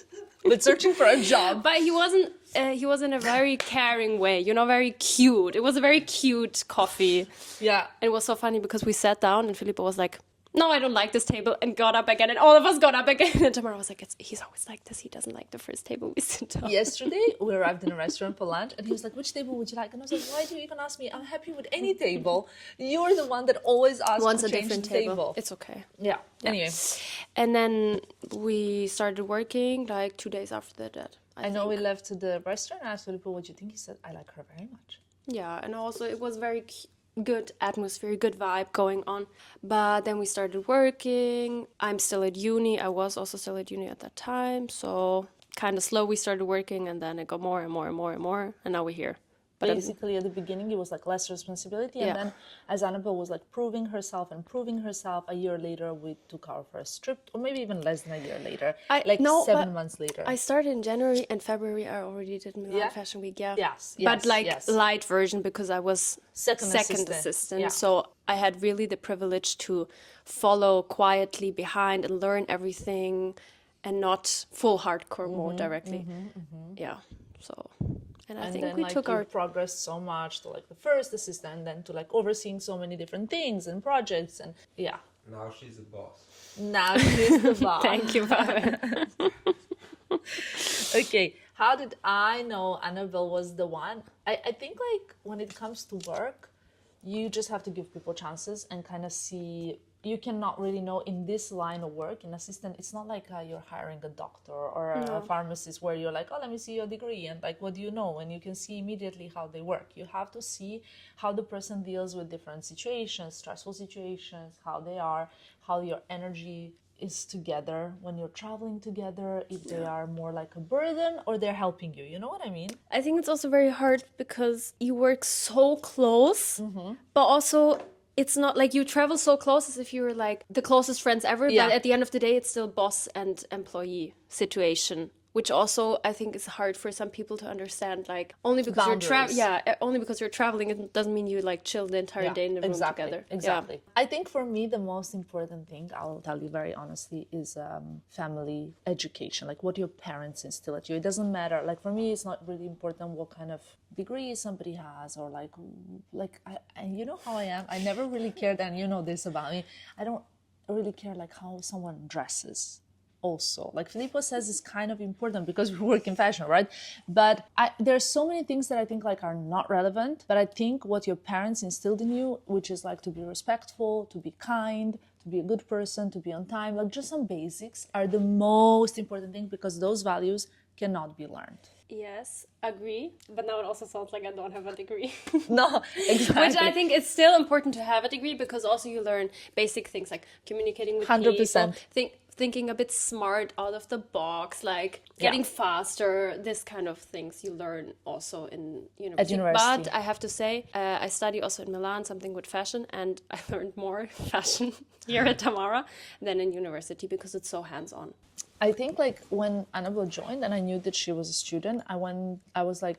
A: But searching for a job.
C: But he wasn't. He was in a very caring way, you know, very cute. It was a very cute coffee.
A: Yeah.
C: And it was so funny because we sat down and Filippo was like, no, I don't like this table, and got up again, and all of us got up again. And Tamara was like, he's always like this. He doesn't like the first table we sit down.
A: Yesterday, we arrived in a restaurant for lunch, and he was like, which table would you like? And I was like, why do you even ask me? I'm happy with any table. You're the one that always asks
C: Wants
A: to
C: a
A: change
C: different
A: the
C: table. It's okay.
A: Yeah. Anyway,
C: And then we started working like 2 days after that.
A: I know we left to the restaurant, and I asked Filippo, what do you think? He said, I like her very much.
C: Yeah, and also it was very good atmosphere, good vibe going on. But then we started working. I'm still at uni. I was also still at uni at that time. So kind of slow we started working, and then it got more and more and more and more. And now we're here. But
A: Basically, at the beginning, it was like less responsibility. And
C: Yeah.
A: then as Anabelle was like proving herself, a year later, we took our first trip, or maybe even less than a year later,
C: No,
A: 7
C: but
A: months later.
C: I started in January, and February I already did Milan
A: Yeah?
C: Fashion Week, yeah.
A: Yes,
C: But like
A: yes.
C: light version because I was
A: Second assistant, yeah.
C: So I had really the privilege to follow quietly behind and learn everything and not full hardcore mode directly. Yeah, so... And I
A: And
C: think
A: then,
C: we
A: like,
C: took
A: you
C: our...
A: progressed so much to like the first assistant, and then to like overseeing so many different things and projects, and yeah.
D: Now she's a boss.
A: Now she's the boss.
C: Thank you, Barbara.
A: Okay, how did I know Anabelle was the one? I think like when it comes to work, you just have to give people chances and kind of see. You cannot really know in this line of work, in assistant, it's not like you're hiring a doctor or a pharmacist where you're like, oh, let me see your degree and like, what do you know? And you can see immediately how they work. You have to see how the person deals with different situations, stressful situations, how they are, how your energy is together when you're traveling together, if they are more like a burden or they're helping you. You know what I mean?
C: I think it's also very hard because you work so close, but also... It's not like you travel so close as if you were like the closest friends ever,
A: Yeah.
C: but at the end of the day, it's still boss and employee situation which also I think is hard for some people to understand. Like only because
A: Boundaries.
C: only because you're traveling, it doesn't mean you like chill the entire day in the room together.
A: Exactly. I think for me, the most important thing, I'll tell you very honestly, is family education, like what your parents instill at you. It doesn't matter. Like for me, it's not really important what kind of degree somebody has, or like and you know how I am. I never really cared, and you know this about me. I don't really care like how someone dresses. Also, like Filippo says, is kind of important because we work in fashion, right? But there's so many things that I think like are not relevant. But I think what your parents instilled in you, which is like to be respectful, to be kind, to be a good person, to be on time, like just some basics are the most important thing, because those values cannot be learned.
C: Yes, agree. But now it also sounds like I don't have a degree.
A: No, exactly.
C: Which I think it's still important to have a degree, because also you learn basic things like communicating with
A: 100%.
C: people, thinking a bit smart out of the box, like getting faster, this kind of things you learn also in university.
A: At university.
C: But I have to say, I study also in Milan, something with fashion, and I learned more fashion here at Tamara than in university, because it's so hands-on.
A: I think like when Anabelle joined and I knew that she was a student, I was like,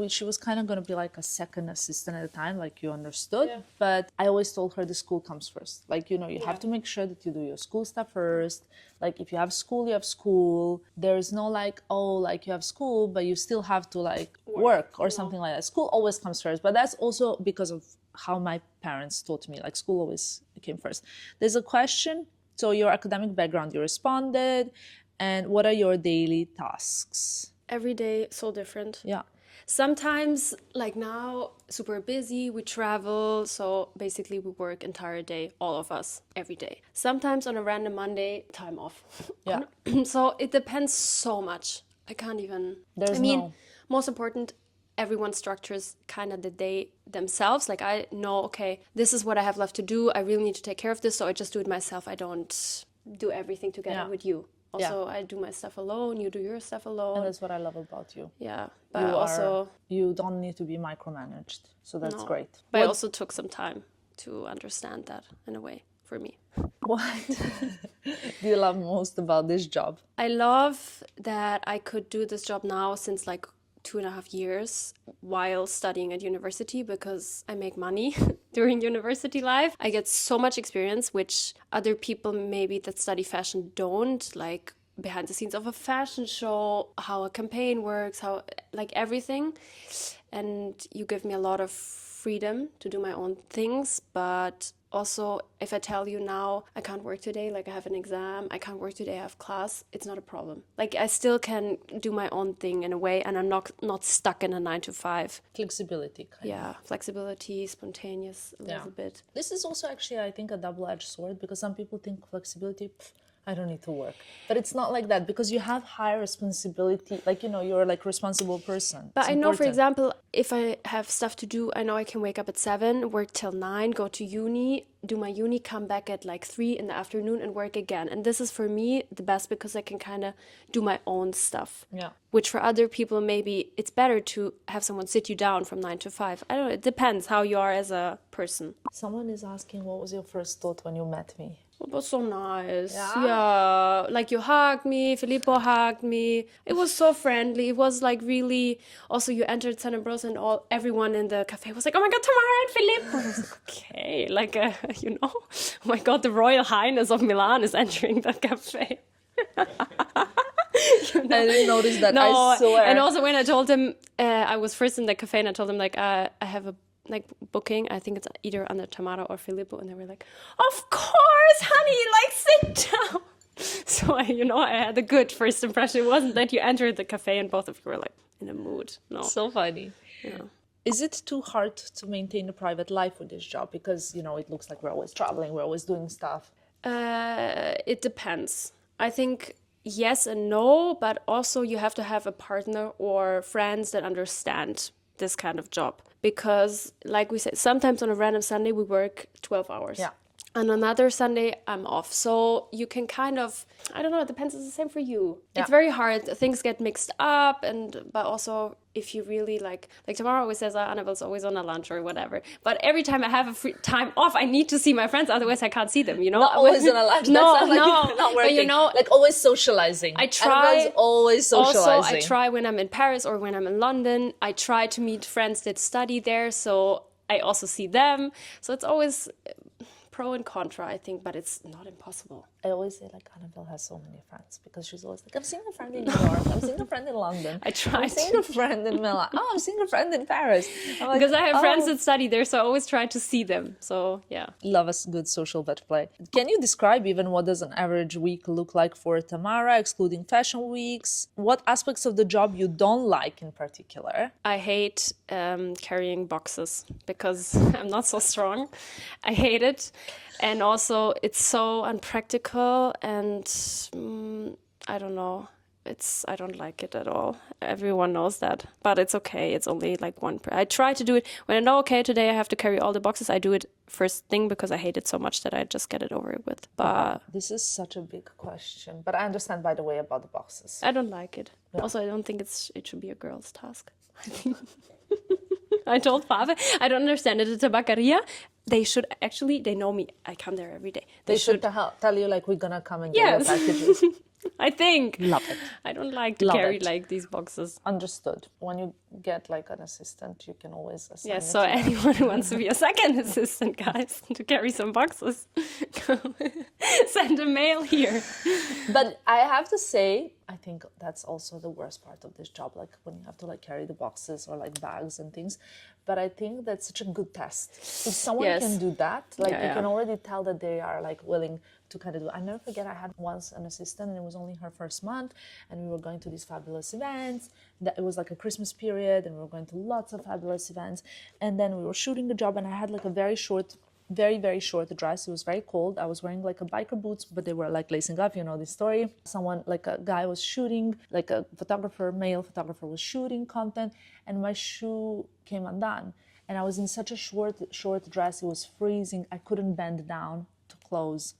A: she was kind of going to be like a second assistant at the time, like you understood. Yeah. But I always told her the school comes first. Like, you know, you have to make sure that you do your school stuff first. Like if you have school, you have school. There's no like, oh, like you have school, but you still have to like work or something like that. School always comes first. But that's also because of how my parents taught me, like school always came first. There's a question. So your academic background, you responded. And what are your daily tasks?
C: Every day, so different.
A: Yeah.
C: Sometimes, like now, super busy, we travel, so basically we work entire day, all of us, every day. Sometimes on a random Monday, time off.
A: Yeah.
C: So it depends so much. I can't even... most important, everyone structures kind of the day themselves. Like I know, okay, this is what I have left to do. I really need to take care of this, so I just do it myself. I don't do everything together with you. Also, I do my stuff alone, you do your stuff alone.
A: And that's what I love about you.
C: Yeah, but
A: you don't need to be micromanaged, so that's great.
C: But I also took some time to understand that in a way for me.
A: What do you love most about this job?
C: I love that I could do this job now since like 2.5 years while studying at university, because I make money during university life. I get so much experience, which other people maybe that study fashion don't, like behind the scenes of a fashion show, how a campaign works, how like everything. And you give me a lot of freedom to do my own things, but also, if I tell you now, I can't work today, like I have an exam, I can't work today, I have class, it's not a problem. Like I still can do my own thing in a way, and I'm not stuck in a 9 to 5.
A: Flexibility.
C: Flexibility, spontaneous a little bit.
A: This is also actually, I think, a double-edged sword, because some people think flexibility, I don't need to work. But it's not like that, because you have high responsibility, like, you know, you're like responsible person.
C: But I know, for example, if I have stuff to do, I know I can wake up at 7, work till 9, go to uni, do my uni, come back at like 3 in the afternoon and work again. And this is for me the best, because I can kind of do my own stuff. Yeah. Which for other people, maybe it's better to have someone sit you down from 9 to 5. I don't know, it depends how you are as a person.
A: Someone is asking, what was your first thought when you met me?
C: It was so nice. Yeah. Like you hugged me, Filippo hugged me. It was so friendly. It was like really, also you entered San Ambrose and everyone in the cafe was like, oh my God, Tamara and Filippo. I was like, okay, like, you know, oh my God, the Royal Highness of Milan is entering the cafe.
A: You know? I didn't notice that, I swear.
C: And also when I told him, I was first in the cafe and I told him like, I have a booking, I think it's either under Tamara or Filippo, and they were like, of course, honey, like sit down. So I had a good first impression. It wasn't that you entered the cafe and both of you were like in a mood. No.
A: So funny.
C: Yeah.
A: Is it too hard to maintain a private life with this job? Because, you know, it looks like we're always traveling, we're always doing stuff.
C: It depends. I think yes and no, but also you have to have a partner or friends that understand this kind of job, because like we said, sometimes on a random Sunday we work 12 hours. Yeah. On another Sunday, I'm off. So you can kind of, I don't know, it depends. It's the same for you.
A: Yeah.
C: It's very hard. Things get mixed up. But also, if you really like Tamara always says, Annabelle's always on a lunch or whatever. But every time I have a free time off, I need to see my friends. Otherwise, I can't see them, you know?
A: Not always on a lunch.
C: No,
A: That sounds like
C: no.
A: you're not working.
C: But, you know,
A: like always socializing.
C: I try.
A: Annabelle's always socializing.
C: Also, I try when I'm in Paris or when I'm in London. I try to meet friends that study there. So I also see them. So it's always pro and contra, I think, but it's not impossible.
A: I always say like Anabelle has so many friends because she's always like, I'm seeing a friend in New York, I'm seeing a friend in London, I'm seeing a friend in Milan, oh, I'm seeing a friend in Paris. I'm like,
C: because I have friends that study there, so I always try to see them. So yeah.
A: Love a good social vet play. Can you describe even what does an average week look like for Tamara, excluding fashion weeks? What aspects of the job you don't like in particular?
C: I hate carrying boxes because I'm not so strong. I hate it. And also it's so unpractical and I don't know. I don't like it at all. Everyone knows that, but it's okay. It's only like one. I try to do it when I know, okay, today I have to carry all the boxes. I do it first thing because I hate it so much that I just get it over with. But
A: this is such a big question. But I understand, by the way, about the boxes.
C: I don't like it. Yeah. Also, I don't think it should be a girl's task. I told Pave, I don't understand it. It's a tabacaria. They should actually, they know me. I come there every day.
A: They should tell you like, we're gonna come and get your packages.
C: I think.
A: Love it.
C: I don't like to carry like these boxes.
A: Understood. When you get like an assistant, you can always assign
C: it so anyone who wants to be a second assistant, guys, to carry some boxes, send a mail here.
A: But I have to say, I think that's also the worst part of this job, like when you have to like carry the boxes or like bags and things. But I think that's such a good test. If someone can do that, like you can already tell that they are like willing to kind of do. I never forget, I had once an assistant and it was only her first month and we were going to these fabulous events. It was like a Christmas period and we were going to lots of fabulous events. And then we were shooting the job and I had like a very short, very short dress. It was very cold. I was wearing like a biker boots, but they were like lacing up, you know this story. Someone, like a guy was shooting, like a photographer, male photographer was shooting content and my shoe came undone. And I was in such a short dress, it was freezing. I couldn't bend down to close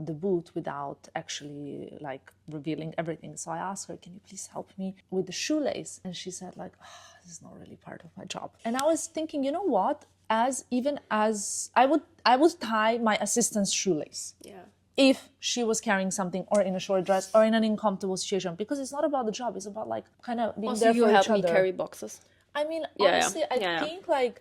A: the boot without actually like revealing everything. So I asked her, can you please help me with the shoelace? And she said like, oh, this is not really part of my job. And I was thinking, you know what? Even as I would tie my assistant's shoelace. Yeah. If she was carrying something or in a short dress or in an uncomfortable situation, because it's not about the job, it's about like kind of being
C: also
A: there for each other.
C: Also you help me carry boxes.
A: I mean, honestly, I think like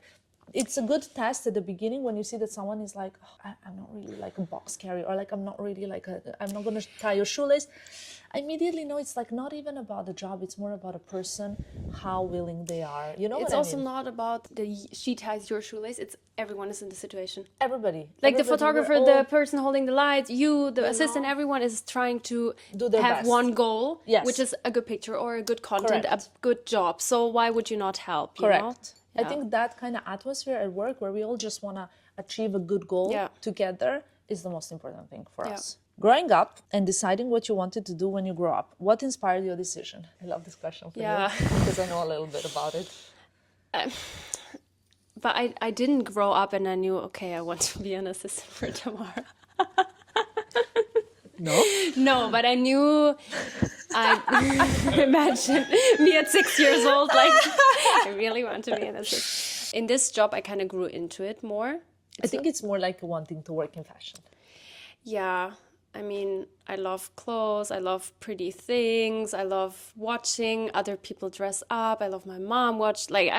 A: it's a good test at the beginning when you see that someone is like, oh, I'm not really like a box carrier, or like I'm not really like I'm not going to tie your shoelace. I immediately know it's like not even about the job, it's more about a person, how willing they are. You know what I mean?
C: It's also not about she ties your shoelace, it's everyone is in the situation.
A: Everybody.
C: Like the photographer, the person holding the lights, you, the assistant, everyone is trying to have
A: best.
C: one goal, which is a good picture or a good content, a good job. So why would you not help? You know?
A: I think that kind of atmosphere at work where we all just want to achieve a good goal together is the most important thing for us. Growing up and deciding what you wanted to do when you grow up, what inspired your decision? I love this question for you because I know a little bit about it.
C: But I didn't grow up and I knew, okay, I want to be an assistant for Tamara. No, but I knew, I imagine me at 6 years old, like, I really want to be an assistant. In this job, I kind of grew into it more.
A: I think it's more like wanting to work in fashion.
C: Yeah, I mean, I love clothes, I love pretty things, I love watching other people dress up, I love my mom watch, like,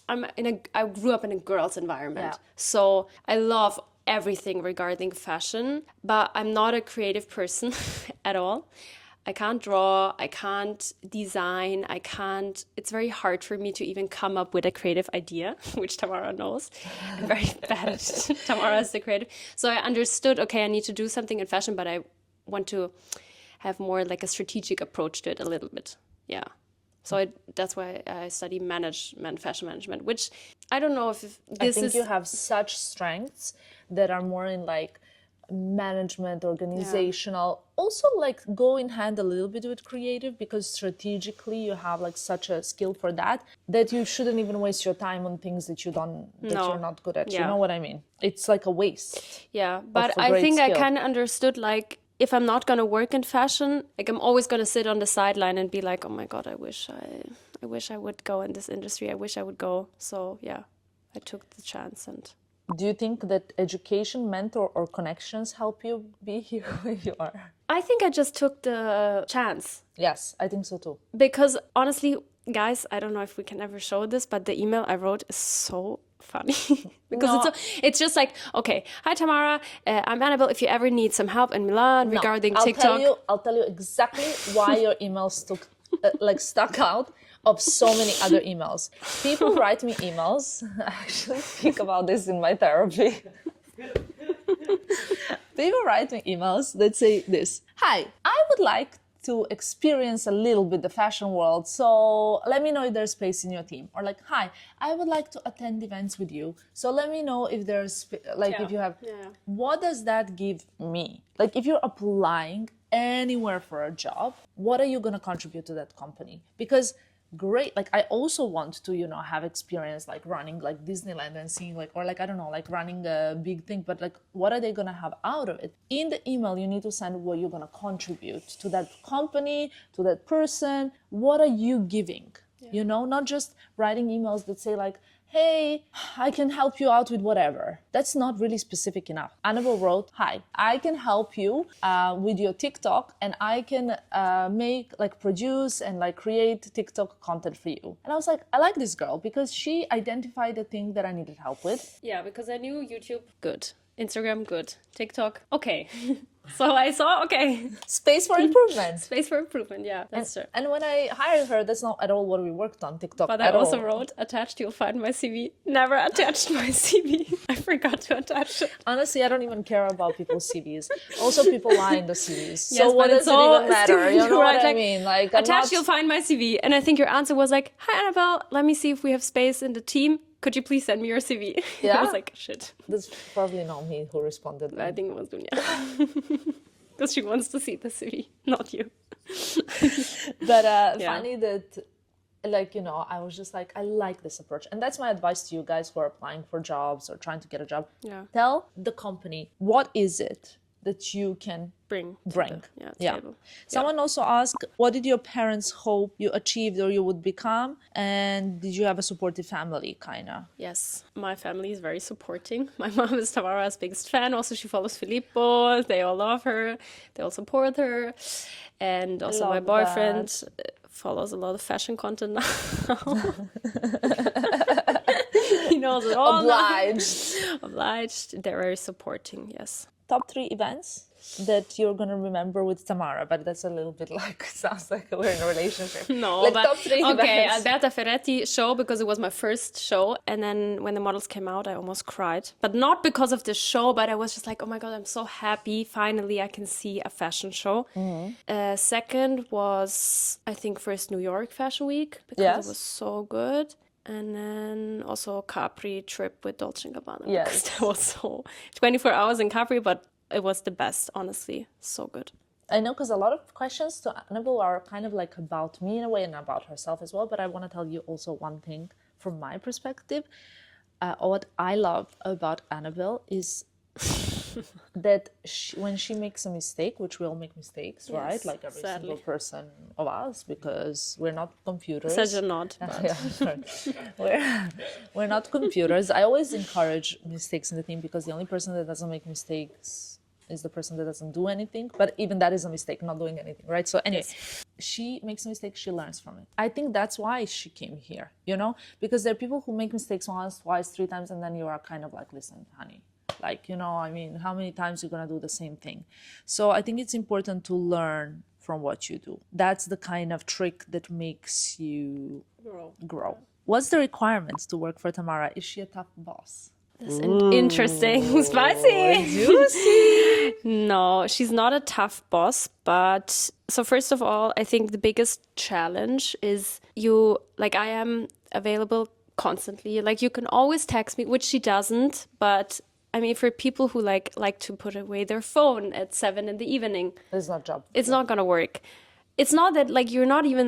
C: I grew up in a girls' environment, so I love everything regarding fashion, but I'm not a creative person at all. I can't draw, I can't design, it's very hard for me to even come up with a creative idea, which Tamara knows. I'm very bad at it. Tamara is the creative. So I understood, okay, I need to do something in fashion, but I want to have more like a strategic approach to it a little bit. Yeah. So that's why I study fashion management, which I don't know if this is...
A: I think you have such strengths that are more in like management, organizational, also like go in hand a little bit with creative, because strategically you have like such a skill for that you shouldn't even waste your time on things that you're not good at. You know what I mean? It's like a waste.
C: Yeah, but I think I kind of understood, like, if I'm not going to work in fashion, like I'm always going to sit on the sideline and be like, oh my God, I wish I would go in this industry. I wish I would go. So yeah, I took the chance. And
A: do you think that education, mentor, or connections help you be here where you are?
C: I think I just took the chance.
A: Yes, I think so too.
C: Because honestly, guys, I don't know if we can ever show this, but the email I wrote is so funny. Because it's just like, okay, hi Tamara, I'm Anabelle. If you ever need some help in Milan regarding TikTok.
A: I'll tell you exactly why your email stuck out of so many other emails. People write me emails. I actually think about this in my therapy. People write me emails that say this: hi, I would like to experience a little bit the fashion world, so let me know if there's space in your team. Or like, hi, I would like to attend events with you, so let me know if there's if you have. What does that give me? Like, if you're applying anywhere for a job, what are you going to contribute to that company? Because great, like I also want to have experience like running like Disneyland and seeing like, or like I don't know, like running a big thing, but like what are they gonna have out of it? In the email you need to send what you're gonna contribute to that company, to that person. What are you giving? Not just writing emails that say like, hey, I can help you out with whatever. That's not really specific enough. Anabelle wrote, hi, I can help you with your TikTok, and I can produce and like create TikTok content for you. And I was like, I like this girl because she identified the thing that I needed help with.
C: Yeah, because I knew YouTube, good. Instagram, good. TikTok, okay. So I saw, okay.
A: Space for improvement.
C: Space for improvement, yeah, that's true.
A: And when I hired her, that's not at all what we worked on TikTok.
C: But I also wrote, attached, you'll find my CV. Never attached my CV. I forgot to attach it.
A: Honestly, I don't even care about people's CVs. Also, people lie in the CVs.
C: Yes,
A: so what does it even matter? You know what I
C: like,
A: mean? Like,
C: attached, you'll find my CV. And I think your answer was like, hi, Anabelle, let me see if we have space in the team. Could you please send me your CV?
A: Yeah?
C: I was like, shit.
A: That's probably not me who responded.
C: I think it was Dunya. Because she wants to see the CV, not you.
A: But funny that, I was just like, I like this approach. And that's my advice to you guys who are applying for jobs or trying to get a job.
C: Yeah.
A: Tell the company, what is it that you can bring?
C: Table.
A: Someone also asked, what did your parents hope you achieved or you would become? And did you have a supportive family, kind of?
C: Yes, my family is very supporting. My mom is Tamara's biggest fan. Also, she follows Filippo. They all love her. They all support her. And also my boyfriend follows a lot of fashion content now. He knows it all. Obliged. They're very supporting, yes.
A: Top 3 events that you're going to remember with Tamara, but that's a little bit like, sounds like we're in a relationship.
C: No,
A: like
C: but
A: top 3
C: okay,
A: events.
C: Alberta Ferretti show, because it was my first show, and then when the models came out, I almost cried. But not because of the show, but I was just like, oh my God, I'm so happy. Finally, I can see a fashion show. Mm-hmm. Second was, I think, first New York Fashion Week, because it was so good. And then also Capri trip with Dolce & Gabbana.
A: Yes.
C: That was so 24 hours in Capri, but it was the best, honestly. So good.
A: I know, because a lot of questions to Anabelle are kind of like about me in a way and about herself as well. But I want to tell you also one thing from my perspective. What I love about Anabelle is that when she makes a mistake, which we all make mistakes, right? Like every single person of us, because we're not computers.
C: Says you're not.
A: We're not computers. I always encourage mistakes in the team, because the only person that doesn't make mistakes is the person that doesn't do anything. But even that is a mistake, not doing anything, right? So anyway, she makes a mistake, she learns from it. I think that's why she came here, because there are people who make mistakes once, twice, 3 times, and then you are kind of like, listen, honey, like, how many times you're going to do the same thing? So I think it's important to learn from what you do. That's the kind of trick that makes you grow. What's the requirements to work for Tamara? Is she a tough boss?
C: That's interesting. Spicy.
A: Juicy.
C: No, she's not a tough boss, but so first of all, I think the biggest challenge is I am available constantly. Like, you can always text me, which she doesn't, but I mean, for people who like to put away their phone at 7 in the evening,
A: It's not job.
C: it's not gonna work. It's not that like you're not even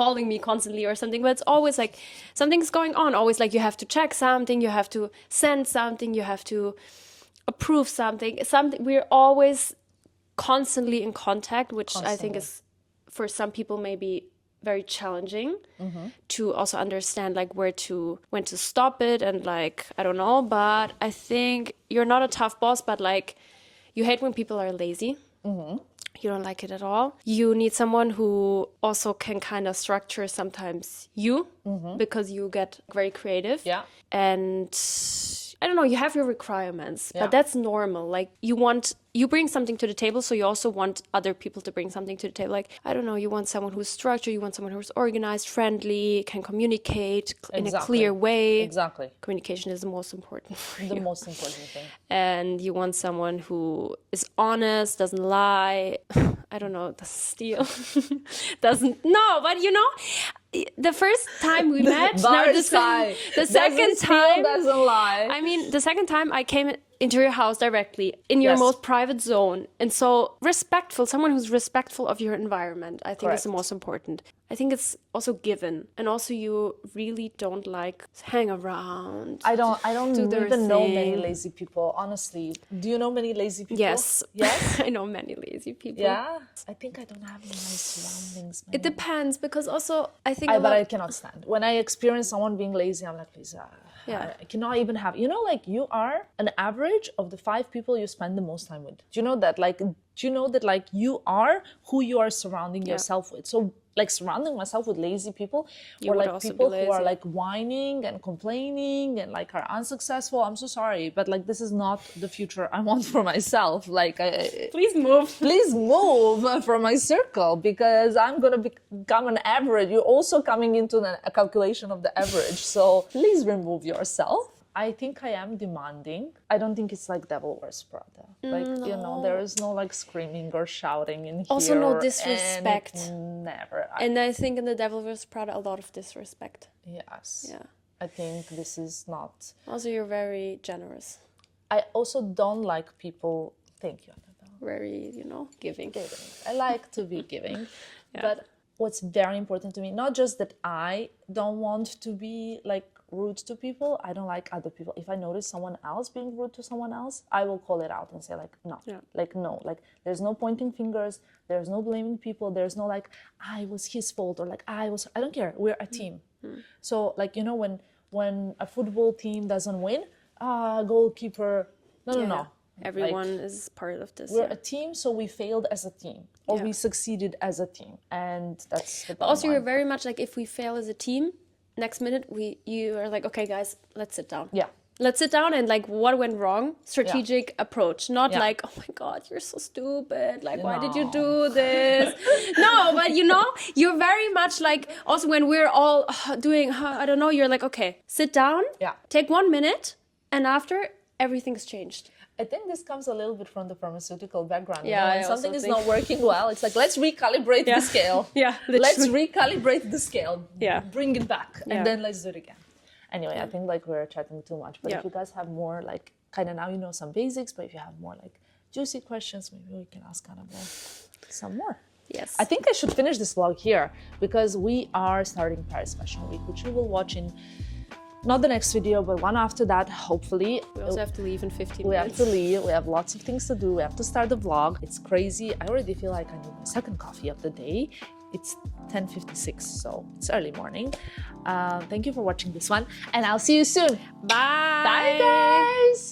C: calling me constantly or something, but it's always like something's going on. Always like you have to check something, you have to send something, you have to approve something. We're always constantly in contact, which I think is for some people maybe very challenging to also understand like when to stop it and like I don't know. But I think you're not a tough boss, but like you hate when people are lazy. You don't like it at all. You need someone who also can kind of structure sometimes you because you get very creative.
A: Yeah.
C: And I don't know, you have your requirements, but that's normal. Like you bring something to the table, so you also want other people to bring something to the table. Like, I don't know, you want someone who's structured, you want someone who's organized, friendly, can communicate in a clear way.
A: Exactly.
C: Communication is the most important for
A: The
C: you.
A: most important thing.
C: And you want someone who is honest, doesn't lie, I don't know, doesn't steal, but you know, the first time we met, the second time,
A: doesn't lie.
C: I mean, the second time I came into your house directly in your
A: Yes.
C: most private zone. And so respectful, someone who's respectful of your environment, I think is the
A: Correct.
C: most important. I think it's also given. And also you really don't like hang around.
A: I don't
C: Do their
A: even know many
C: thing.
A: lazy people, honestly. Do you know many lazy people?
C: Yes.
A: Yes?
C: I know many lazy people.
A: Yeah? I think I don't have nice surroundings.
C: It depends because also I think
A: But I cannot stand. When I experience someone being lazy, I'm like, please, I cannot even have, you know, like you are an average of the 5 people you spend the most time with. Do you know that? Like, you are who you are surrounding yourself with? So like surrounding myself with lazy people or
C: would
A: like
C: also be
A: people who are
C: lazy.
A: like whining and complaining and like are unsuccessful. I'm so sorry, but like this is not the future I want for myself. Like,
C: please move.
A: please move from my circle because I'm gonna become an average. You're also coming into a calculation of the average. So please remove yourself. I think I am demanding. I don't think it's like Devil Wears Prada. Like, you know, there is no like screaming or shouting in here.
C: Also no disrespect.
A: Never.
C: And I think in the Devil Wears Prada, a lot of disrespect.
A: Yes.
C: Yeah.
A: I think this is not...
C: Also, you're very generous.
A: I also don't like people... Thank you, Anabelle.
C: Very, you know, giving.
A: I like to be giving. But what's very important to me, not just that I don't want to be like rude to people, I don't like other people. If I notice someone else being rude to someone else, I will call it out and say like, no, like there's no pointing fingers, there's no blaming people, there's no like, I was his fault or like I don't care, we're a team. So like, you know, when a football team doesn't win, goalkeeper, no.
C: Everyone is part of this.
A: We're a team, so we failed as a team, or we succeeded as a team, and that's the
C: But also,
A: bottom
C: you're
A: line.
C: very much like if we fail as a team, next minute you are like, okay, guys, let's sit down.
A: Yeah.
C: Let's sit down and like what went wrong? Strategic approach, not
A: Yeah.
C: like, oh my God, you're so stupid. Like, why did you do this? No, but you know, you're very much like also when we're all doing, I don't know, you're like, okay, sit down, take 1 minute, and after everything's changed.
A: I think this comes a little bit from the pharmaceutical background.
C: Yeah,
A: when
C: I also
A: something is
C: think-
A: not working well, it's like, let's recalibrate the scale.
C: Yeah,
A: Let's
C: literally.
A: recalibrate the scale.
C: Yeah.
A: Bring it back,
C: Yeah.
A: and then let's do it again. Anyway, I think like we're chatting too much, but if you guys have more like kind of now you know some basics, but if you have more like juicy questions, maybe we can ask Anabelle some more.
C: Yes.
A: I think I should finish this vlog here because we are starting Paris Fashion Week, which you will watch in not the next video, but one after that, hopefully.
C: We also have to leave in 15
A: We
C: minutes.
A: have to leave. We have lots of things to do. We have to start the vlog. It's crazy. I already feel like I need my second coffee of the day. It's 10:56, so it's early morning. Thank you for watching this one, and I'll see you soon.
C: Bye.
A: Bye, guys.